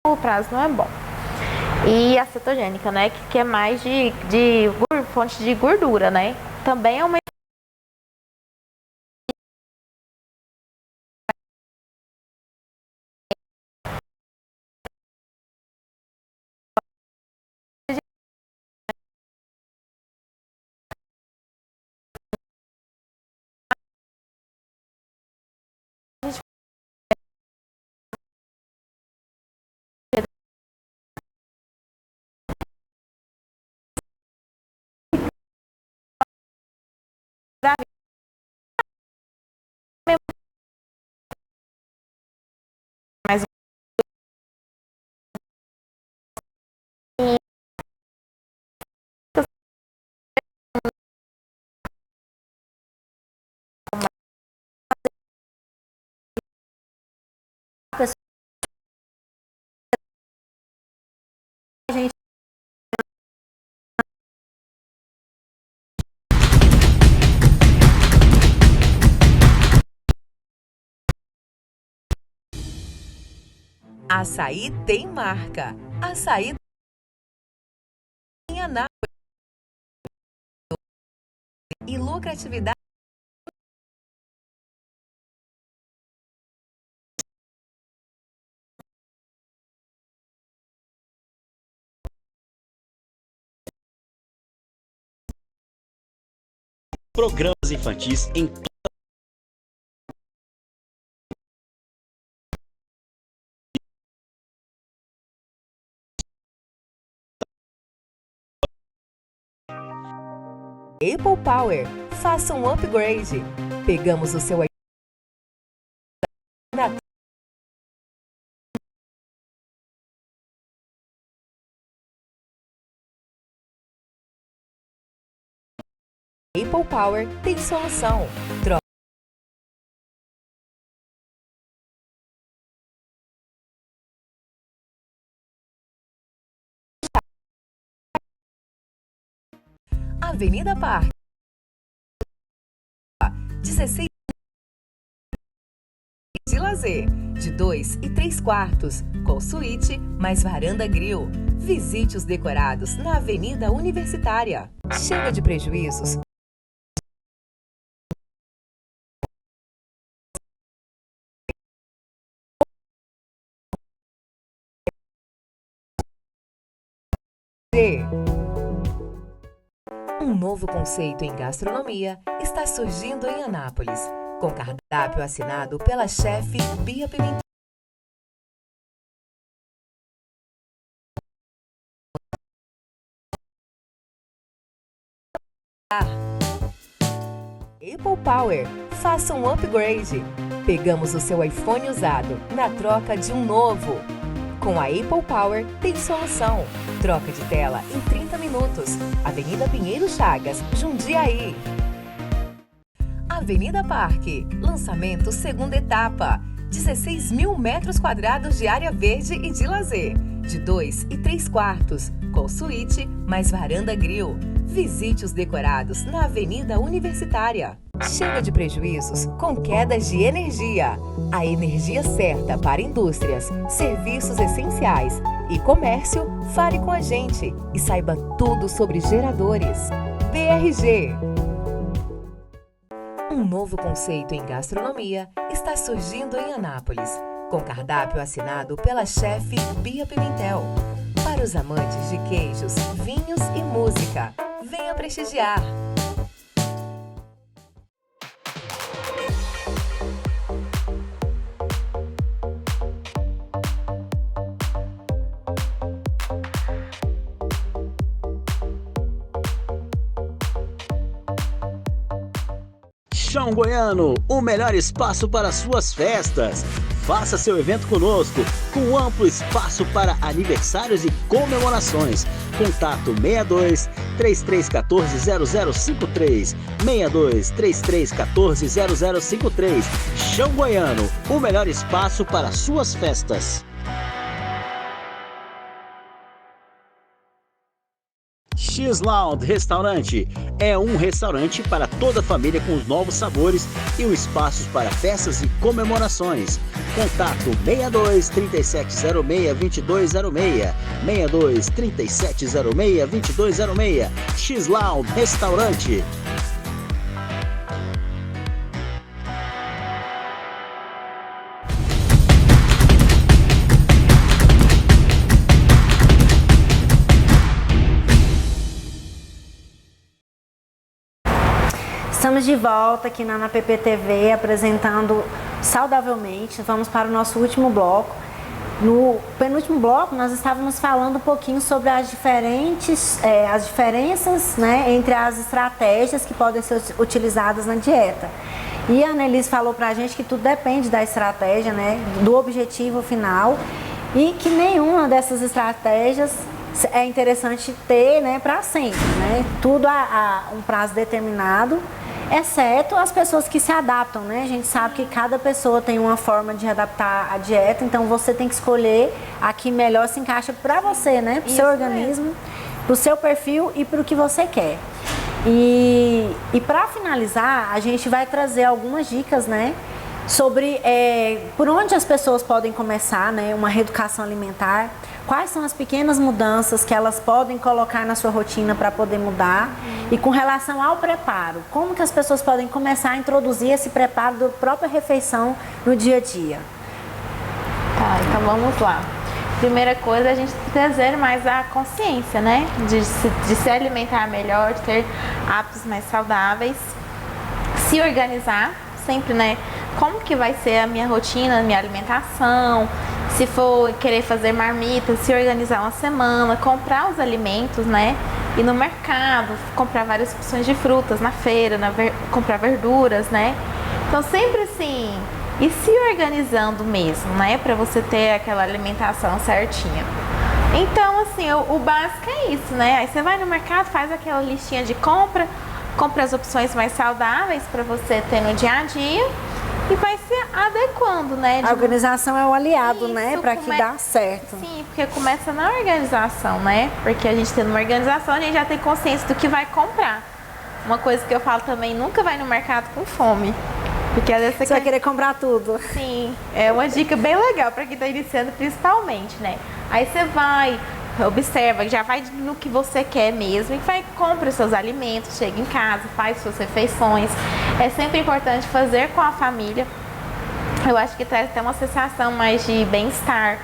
Speaker 3: longo prazo não é bom. E a cetogênica, né, que é mais de fonte de gordura, né, também é uma mais
Speaker 1: A gente
Speaker 5: Açaí tem marca. Açaí em Anápolis. E lucratividade.
Speaker 7: Programas infantis em
Speaker 5: Apple Power. Faça um upgrade. Pegamos o seu na Apple Power tem solução. Troca Avenida Parque 16 de lazer, de 2 e 3 quartos, com suíte mais varanda grill. Visite os decorados na Avenida Universitária. Chega de prejuízos. Um novo conceito em gastronomia está surgindo em Anápolis, com cardápio assinado pela chefe Bia Pimentel. Apple Power, faça um upgrade. Pegamos o seu iPhone usado na troca de um novo. Com a Apple Power tem solução. Troca de tela em 30 minutos. Avenida Pinheiro Chagas, Jundiaí. Avenida Parque, lançamento segunda etapa. 16 mil metros quadrados de área verde e de lazer. De 2 e 3 quartos, com suíte mais varanda grill. Visite os decorados na Avenida Universitária. Chega de prejuízos com quedas de energia. A energia certa para indústrias, serviços essenciais e comércio, fale com a gente e saiba tudo sobre geradores. BRG. Um novo conceito em gastronomia está surgindo em Anápolis, com cardápio assinado pela chefe Bia Pimentel. Para os amantes de queijos, vinhos e música, venha prestigiar.
Speaker 7: Chão Goiano, o melhor espaço para suas festas. Faça seu evento conosco, com amplo espaço para aniversários e comemorações. Contato 62 3314 0053, 62 3314 0053. Chão Goiano, o melhor espaço para suas festas. X-Lounge Restaurante é um restaurante para toda a família com os novos sabores e um espaço para festas e comemorações. Contato 62 3706 2206, 62 3706 2206, X-Lounge Restaurante.
Speaker 1: Estamos de volta aqui na ANAPP TV apresentando Saudavelmente. Vamos para o nosso último bloco. No penúltimo bloco nós estávamos falando um pouquinho sobre as diferenças, né, entre as estratégias que podem ser utilizadas na dieta. E a Annelise falou pra gente que tudo depende da estratégia, né, do objetivo final, e que nenhuma dessas estratégias é interessante ter, né, para sempre, né? Tudo a um prazo determinado, exceto as pessoas que se adaptam, né? A gente sabe que cada pessoa tem uma forma de adaptar a dieta, então você tem que escolher a que melhor se encaixa para você, né? Para o seu organismo, para o seu perfil e para o que você quer. E para finalizar, a gente vai trazer algumas dicas, né? Sobre por onde as pessoas podem começar, né? Uma reeducação alimentar. Quais são as pequenas mudanças que elas podem colocar na sua rotina para poder mudar? E com relação ao preparo, como que as pessoas podem começar a introduzir esse preparo da própria refeição no dia a dia?
Speaker 3: Tá, então vamos lá. Primeira coisa é a gente trazer mais a consciência, né? De se alimentar melhor, de ter hábitos mais saudáveis, se organizar sempre, né? Como que vai ser a minha rotina, a minha alimentação? Se for querer fazer marmita, se organizar uma semana, comprar os alimentos, né? Ir no mercado, comprar várias opções de frutas na feira, comprar verduras, né? Então sempre assim, e se organizando mesmo, né? Pra você ter aquela alimentação certinha. Então assim, o básico é isso, né? Aí você vai no mercado, faz aquela listinha de compra as opções mais saudáveis pra você ter no dia a dia. E vai se adequando, né?
Speaker 1: A organização é o aliado,
Speaker 3: isso,
Speaker 1: né? Para que dá certo.
Speaker 3: Sim, porque começa na organização, né? Porque a gente tendo uma organização, a gente já tem consciência do que vai comprar. Uma coisa que eu falo também, nunca vai no mercado com fome. Porque às vezes
Speaker 1: você vai querer comprar tudo.
Speaker 3: Sim, é uma dica bem legal para quem está iniciando principalmente, né? Aí você vai, observa, já vai no que você quer mesmo e vai, compra os seus alimentos, chega em casa, faz suas refeições. É sempre importante fazer com a família. Eu acho que traz até uma sensação mais de bem-estar.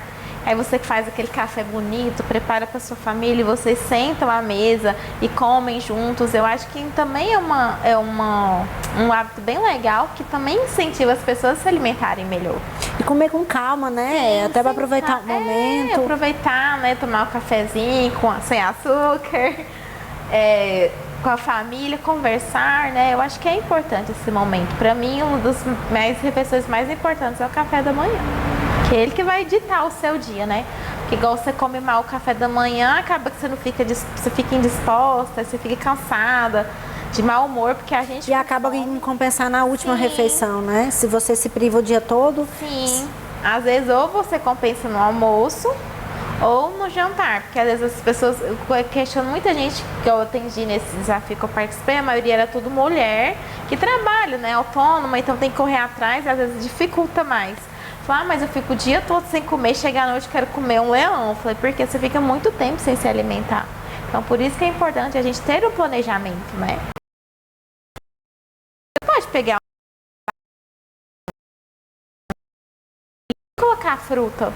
Speaker 3: Aí você faz aquele café bonito, prepara para sua família e vocês sentam à mesa e comem juntos. Eu acho que também é um hábito bem legal que também incentiva as pessoas a se alimentarem melhor.
Speaker 1: E comer com calma, né? Sim, até para aproveitar o momento.
Speaker 3: Aproveitar, né? Tomar um cafezinho sem açúcar, com a família, conversar, né? Eu acho que é importante esse momento. Para mim, uma das refeições mais importantes é o café da manhã. Que é ele que vai ditar o seu dia, né? Porque igual você come mal o café da manhã, acaba que você fica indisposta, você fica cansada, de mau humor, porque a gente...
Speaker 1: E acaba em compensar na última refeição, né? Se você se priva o dia todo.
Speaker 3: Sim. Às vezes ou você compensa no almoço ou no jantar, porque às vezes as pessoas questionam, muita gente que eu atendi nesse desafio que eu participei, a maioria era tudo mulher que trabalha, né? Autônoma, então tem que correr atrás e às vezes dificulta mais. Mas eu fico o dia todo sem comer, chegar à noite quero comer um leão. Eu falei, porque você fica muito tempo sem se alimentar. Então, por isso que é importante a gente ter um planejamento, né? Você pode pegar colocar fruta.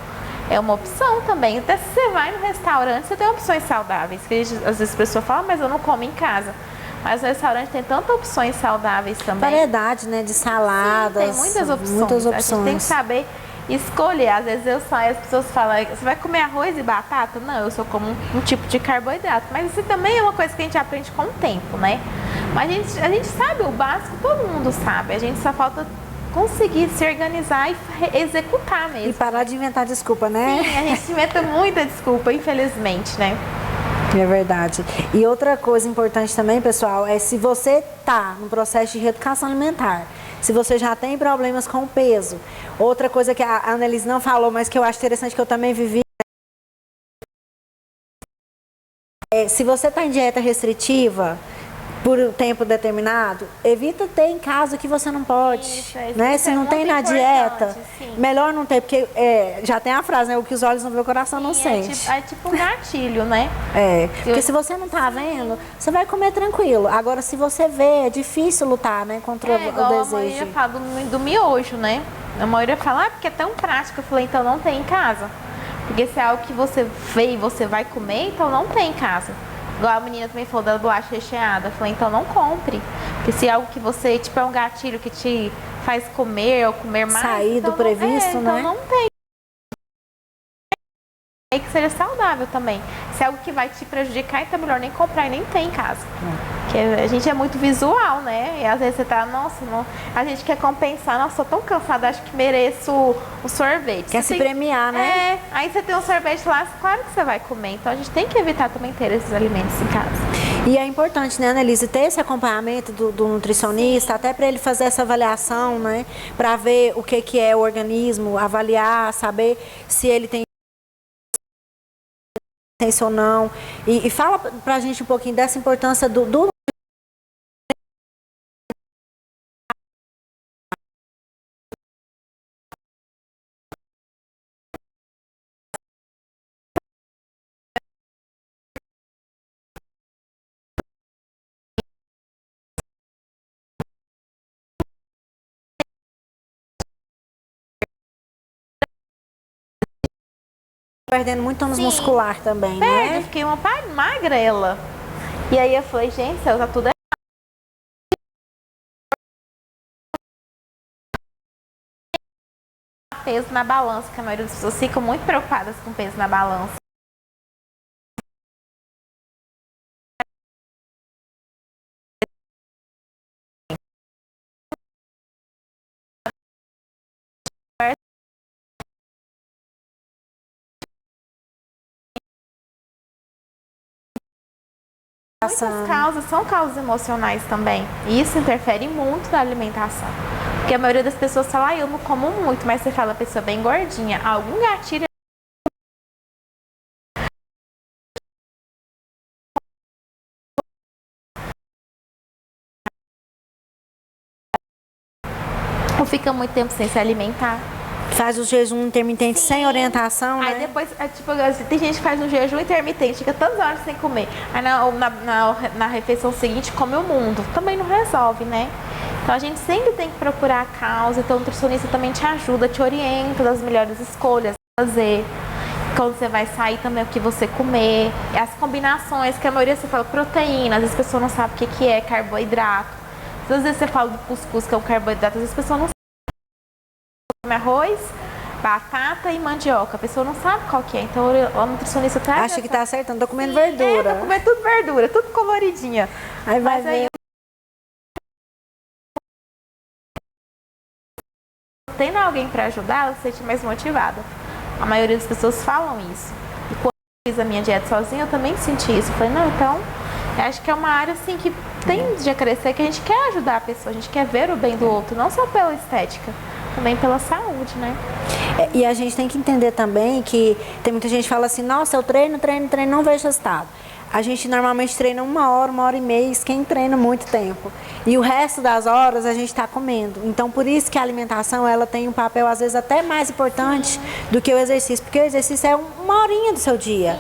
Speaker 3: É uma opção também. Até se você vai no restaurante, você tem opções saudáveis. Que às vezes a pessoa fala, mas eu não como em casa. Mas o restaurante tem tantas opções saudáveis também.
Speaker 1: Variedade, né? De saladas.
Speaker 3: Sim, tem muitas opções. A gente tem que saber escolher. Às vezes eu saio, as pessoas falam, você vai comer arroz e batata? Não, eu só como um tipo de carboidrato. Mas isso também é uma coisa que a gente aprende com o tempo, né? Mas a gente sabe o básico, todo mundo sabe. A gente só falta conseguir se organizar e executar mesmo.
Speaker 1: E parar de inventar desculpa, né?
Speaker 3: Sim, a gente inventa muita desculpa, infelizmente, né?
Speaker 1: É verdade. E outra coisa importante também, pessoal, é se você tá no processo de reeducação alimentar, se você já tem problemas com o peso. Outra coisa que a Annelise não falou, mas que eu acho interessante, que eu também vivi, Se você está em dieta restritiva por um tempo determinado, evita ter em casa o que você não pode,
Speaker 3: Isso,
Speaker 1: né?
Speaker 3: isso
Speaker 1: Se
Speaker 3: é
Speaker 1: não tem
Speaker 3: muito
Speaker 1: na dieta,
Speaker 3: importante, sim.
Speaker 1: melhor não ter, porque já tem a frase, né? O que os olhos não vê, o coração não sente.
Speaker 3: É tipo um gatilho, né?
Speaker 1: Porque se você não tá vendo, você vai comer tranquilo. Agora, se você vê, é difícil lutar, né? Contra o
Speaker 3: Igual a
Speaker 1: desejo.
Speaker 3: maioria fala do miojo, né? A maioria fala, porque é tão prático. Eu falei, então não tem em casa. Porque se é algo que você vê e você vai comer, então não tem em casa. Igual a menina também falou da bolacha recheada. Eu falei, então não compre. Porque se é algo que você, tipo, é um gatilho que te faz comer ou comer mais.
Speaker 1: Sair
Speaker 3: então
Speaker 1: do previsto,
Speaker 3: então
Speaker 1: né?
Speaker 3: não tem. Que seja saudável também. Se é algo que vai te prejudicar, então é melhor nem comprar e nem ter em casa. Porque a gente é muito visual, né? E às vezes você tá, nossa, não, a gente quer compensar, nossa, tô tão cansada, acho que mereço o sorvete.
Speaker 1: Quer
Speaker 3: Você
Speaker 1: se premiar, né?
Speaker 3: aí você tem um sorvete lá, claro que você vai comer. Então a gente tem que evitar também ter esses alimentos em casa.
Speaker 1: E é importante, né, Annelise, ter esse acompanhamento do nutricionista, até para ele fazer essa avaliação, né? Para ver o que é o organismo, avaliar, saber se ele tem ou não. E fala pra gente um pouquinho dessa importância do perdendo muito tônus muscular também, né?
Speaker 3: Eu fiquei uma magrela. E aí eu falei, gente, céu, tá tudo peso na balança, que a maioria das pessoas ficam muito preocupadas com peso na balança. Muitas causas são causas emocionais também. E isso interfere muito na alimentação. Porque a maioria das pessoas fala, eu não como muito, mas você fala, a pessoa bem gordinha, algum gatilho. Ou fica muito tempo sem se alimentar.
Speaker 1: Faz o jejum intermitente sem orientação, né?
Speaker 3: Aí depois, tem gente que faz um jejum intermitente, fica tantas horas sem comer. Aí na refeição seguinte come o mundo. Também não resolve, né? Então a gente sempre tem que procurar a causa. Então o nutricionista também te ajuda, te orienta das melhores escolhas a fazer. Quando você vai sair também o que você comer. As combinações, que a maioria você fala proteína, às vezes a pessoa não sabe o que é carboidrato. Às vezes você fala do cuscuz, que é um carboidrato, às vezes a pessoa não come arroz, batata e mandioca. A pessoa não sabe qual que é. Então o nutricionista traz.
Speaker 1: Acha que tá acertando, tô comendo verdura.
Speaker 3: Tô comendo tudo verdura, tudo coloridinha.
Speaker 1: Aí vai ver.
Speaker 3: Tendo alguém para ajudar, ela se sente mais motivada. A maioria das pessoas falam isso. E quando eu fiz a minha dieta sozinha, eu também senti isso. Eu falei, não, então, eu acho que é uma área assim que tende a crescer, que a gente quer ajudar a pessoa, a gente quer ver o bem do outro, não só pela estética, também pela saúde, né?
Speaker 1: E a gente tem que entender também que tem muita gente que fala assim, nossa, eu treino, não vejo resultado. A gente normalmente treina 1 hora, 1 hora e meia, quem treina muito tempo. E o resto das horas a gente está comendo. Então, por isso que a alimentação ela tem um papel, às vezes, até mais importante do que o exercício. Porque o exercício é 1 horinha do seu dia.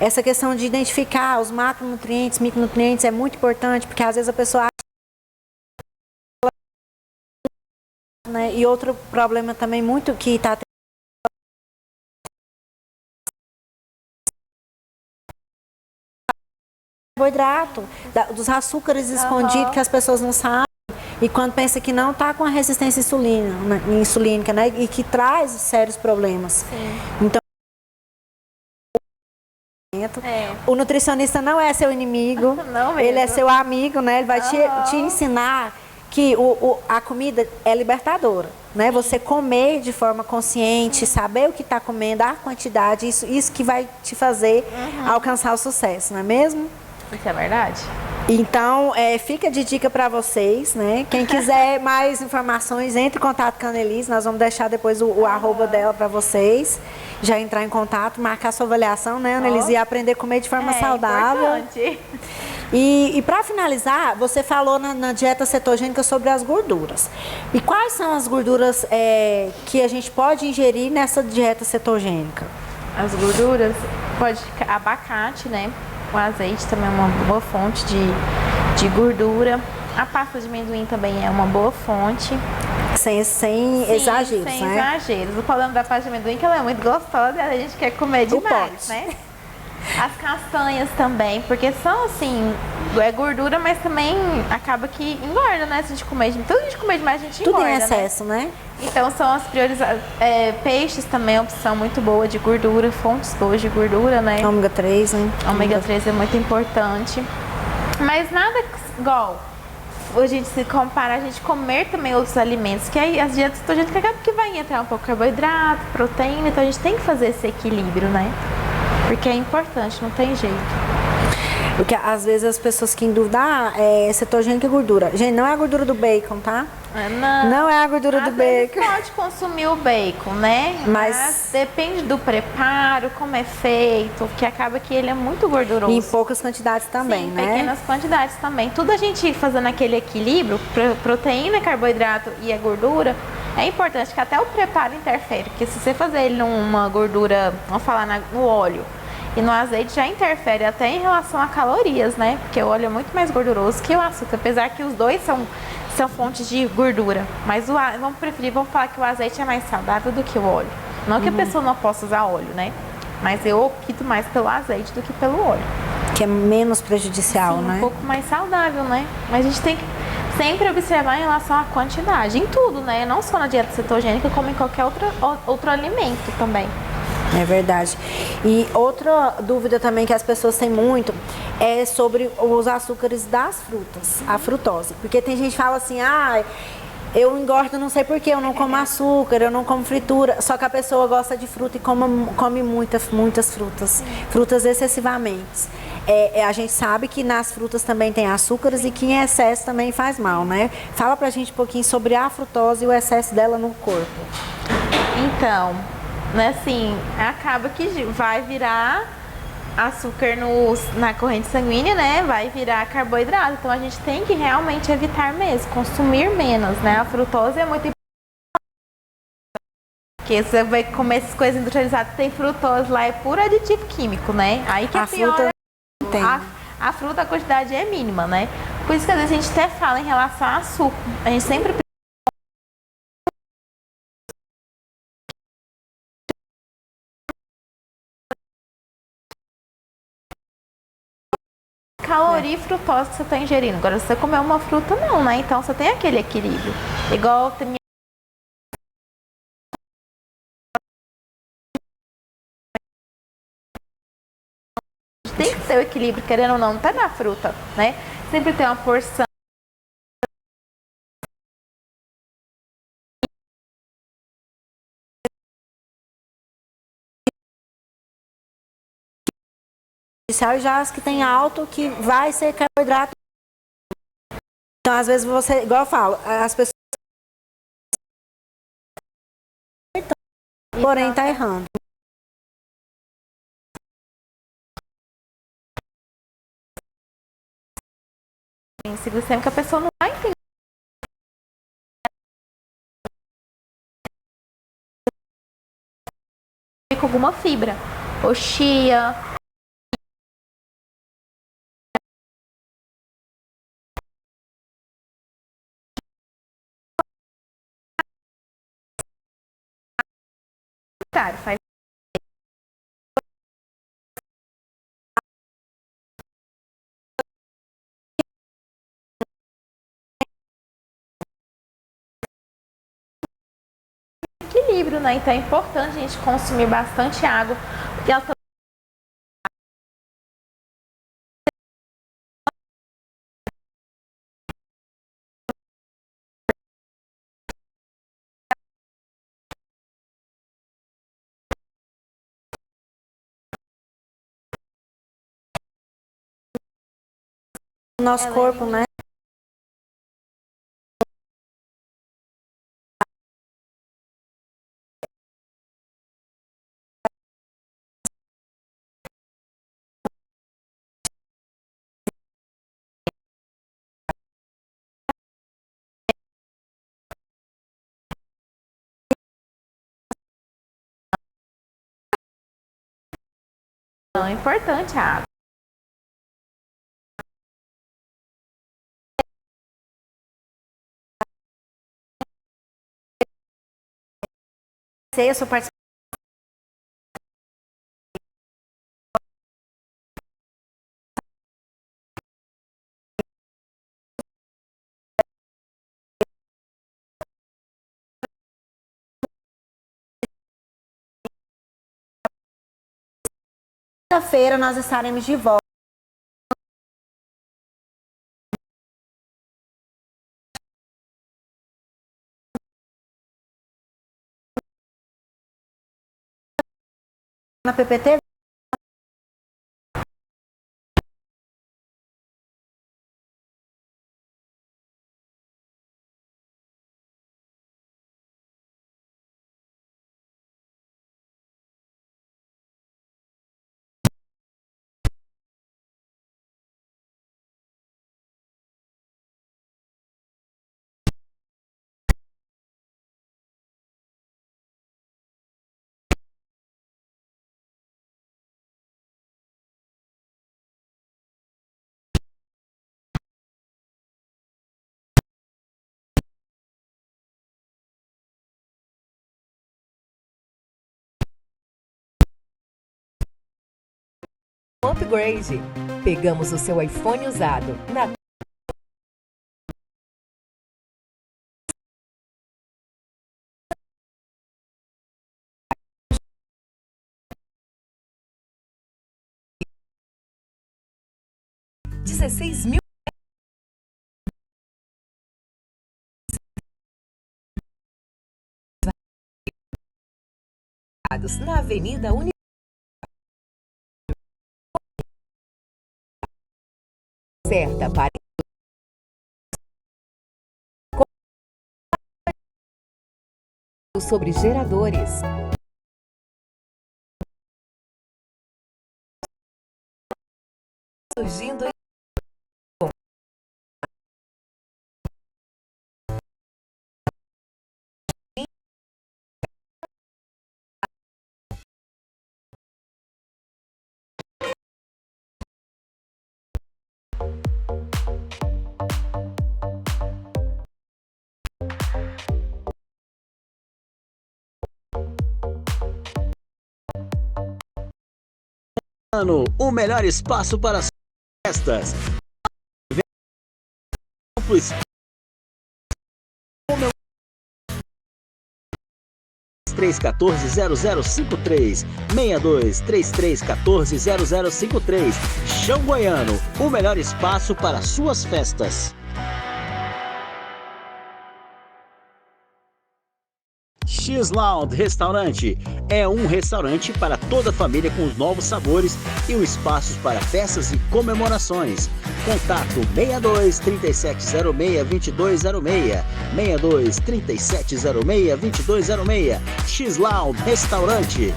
Speaker 1: Essa questão de identificar os macronutrientes, micronutrientes é muito importante, porque às vezes a pessoa acha, né? E outro problema também muito que está carboidrato, dos açúcares escondidos que as pessoas não sabem. E quando pensa que não, está com a resistência insulínica, né? E que traz sérios problemas. Então, o nutricionista não é seu inimigo,
Speaker 3: Não
Speaker 1: ele é
Speaker 3: mesmo.
Speaker 1: seu amigo, né? Ele vai te ensinar que a comida é libertadora, né? Você comer de forma consciente, saber o que está comendo, a quantidade, isso que vai te fazer alcançar o sucesso, não é mesmo?
Speaker 3: Isso é verdade.
Speaker 1: Então, fica de dica para vocês, né? Quem quiser mais informações, entre em contato com a Annelise. Nós vamos deixar depois o arroba dela para vocês. Já entrar em contato, marcar sua avaliação, né, Annelise? E aprender a comer de forma saudável.
Speaker 3: Importante.
Speaker 1: E para finalizar, você falou na dieta cetogênica sobre as gorduras. E quais são as gorduras que a gente pode ingerir nessa dieta cetogênica?
Speaker 3: As gorduras, abacate, né? O azeite também é uma boa fonte de gordura. A pasta de amendoim também é uma boa fonte.
Speaker 1: Sem exageros,
Speaker 3: sem
Speaker 1: né?
Speaker 3: exageros. O problema da pasta de amendoim é que ela é muito gostosa e a gente quer comer demais, né? As castanhas também, porque são assim, gordura, mas também acaba que engorda, né? Se a gente comer, tudo a gente comer demais, a gente engorda,
Speaker 1: tudo em excesso, né?
Speaker 3: Então são as priorizadas. Peixes também é uma opção muito boa de gordura, fontes boas de gordura, né?
Speaker 1: Ômega 3, né?
Speaker 3: Ômega 3 é muito importante. Mas nada igual a gente se compara, a gente comer também outros alimentos, que aí as dietas cetogênicas acaba que vai entrar um pouco de carboidrato, proteína, então a gente tem que fazer esse equilíbrio, né? Porque é importante, não tem jeito.
Speaker 1: Porque às vezes as pessoas que em dúvida, cetogênica e gordura. Gente, não é a gordura do bacon, tá? Não é a gordura do bacon.
Speaker 3: Pode consumir o bacon, né? Mas depende do preparo, como é feito, que acaba que ele é muito gorduroso.
Speaker 1: E em poucas quantidades também, né?
Speaker 3: Pequenas quantidades também. Tudo a gente fazendo aquele equilíbrio, proteína, carboidrato e a gordura, é importante que até o preparo interfere. Porque se você fazer ele numa gordura, vamos falar no óleo, e no azeite já interfere até em relação a calorias, né? Porque o óleo é muito mais gorduroso que o açúcar, apesar que os dois são fontes de gordura. Mas vamos falar que o azeite é mais saudável do que o óleo. Não que a pessoa não possa usar óleo, né? Mas eu opto mais pelo azeite do que pelo óleo.
Speaker 1: Que é menos prejudicial, né?
Speaker 3: Um pouco mais saudável, né? Mas a gente tem que sempre observar em relação à quantidade, em tudo, né? Não só na dieta cetogênica, como em qualquer outro alimento também.
Speaker 1: É verdade. E outra dúvida também que as pessoas têm muito é sobre os açúcares das frutas, a frutose. Porque tem gente que fala assim, eu engordo não sei porquê, eu não como açúcar, eu não como fritura. Só que a pessoa gosta de fruta e come muitas frutas, frutas excessivamente. A gente sabe que nas frutas também tem açúcares e que em excesso também faz mal, né? Fala pra gente um pouquinho sobre a frutose e o excesso dela no corpo.
Speaker 3: Então, né, assim, acaba que vai virar açúcar na corrente sanguínea, né? Vai virar carboidrato. Então a gente tem que realmente evitar mesmo, consumir menos, né? A frutose é muito importante. Porque você vai comer essas coisas industrializadas, tem frutose lá, é puro aditivo químico, né? Aí que a pior
Speaker 1: tem.
Speaker 3: A fruta, a quantidade é mínima, né? Por isso que às vezes a gente até fala em relação a açúcar. A gente sempre caloria e frutose que você está ingerindo. Agora, se você comer uma fruta, não, né? Então, você tem aquele equilíbrio. Igual tem que ter o equilíbrio, querendo ou não tá na fruta, né? Sempre tem uma porção.
Speaker 1: Já as que tem alto, que vai ser carboidrato. Então, às vezes, você, igual eu falo, as pessoas. Porém, tá errando.
Speaker 3: Índice glicêmico que a pessoa não vai entender. Com alguma fibra. Ou chia. Faz equilíbrio, né? Então é importante a gente consumir bastante água. Porque ela
Speaker 1: nosso corpo, né?
Speaker 3: Então, é importante a água.
Speaker 1: Eu sou participante. Quinta-feira nós estaremos de volta. Na PPT.
Speaker 5: Upgrade. Pegamos o seu iPhone usado na R$16.000 na Avenida certa para sobre geradores. Surgindo
Speaker 7: O melhor espaço para as festas. Amplo espaço. 3314-0053 623314-0053. Chão Goiano, o melhor espaço para suas festas. X-Lounge Restaurante é um restaurante para toda a família com os novos sabores e um espaço para festas e comemorações. Contato 62 3706 2206 62 3706 2206. X-Lounge Restaurante.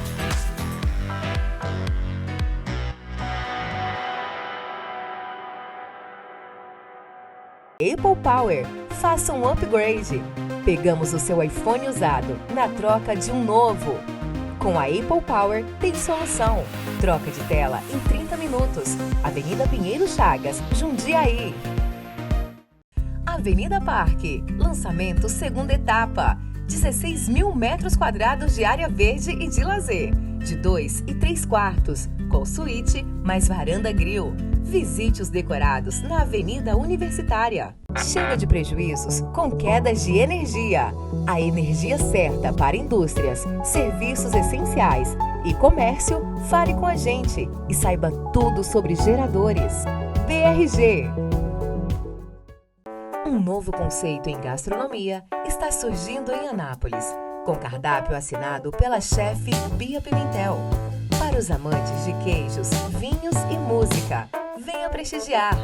Speaker 5: Apple Power. Faça um upgrade. Pegamos o seu iPhone usado na troca de um novo. Com a Apple Power tem solução. Troca de tela em 30 minutos. Avenida Pinheiro Chagas, Jundiaí. Avenida Parque. Lançamento segunda etapa. 16.000 metros quadrados de área verde e de lazer. De 2 e 3 quartos. Com suíte mais varanda grill. Visite os decorados na Avenida Universitária. Chega de prejuízos com quedas de energia. A energia certa para indústrias, serviços essenciais e comércio, fale com a gente e saiba tudo sobre geradores. BRG. Um novo conceito em gastronomia está surgindo em Anápolis, com cardápio assinado pela chefe Bia Pimentel. Para os amantes de queijos, vinhos e música, venha prestigiar.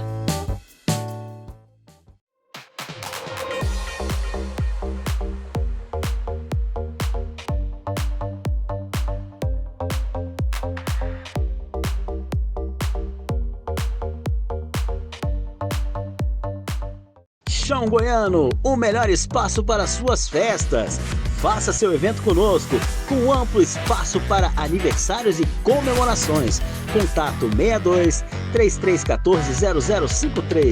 Speaker 7: Chão Goiano, o melhor espaço para suas festas. Faça seu evento conosco, com amplo espaço para aniversários e comemorações. Contato 62 3314 0053.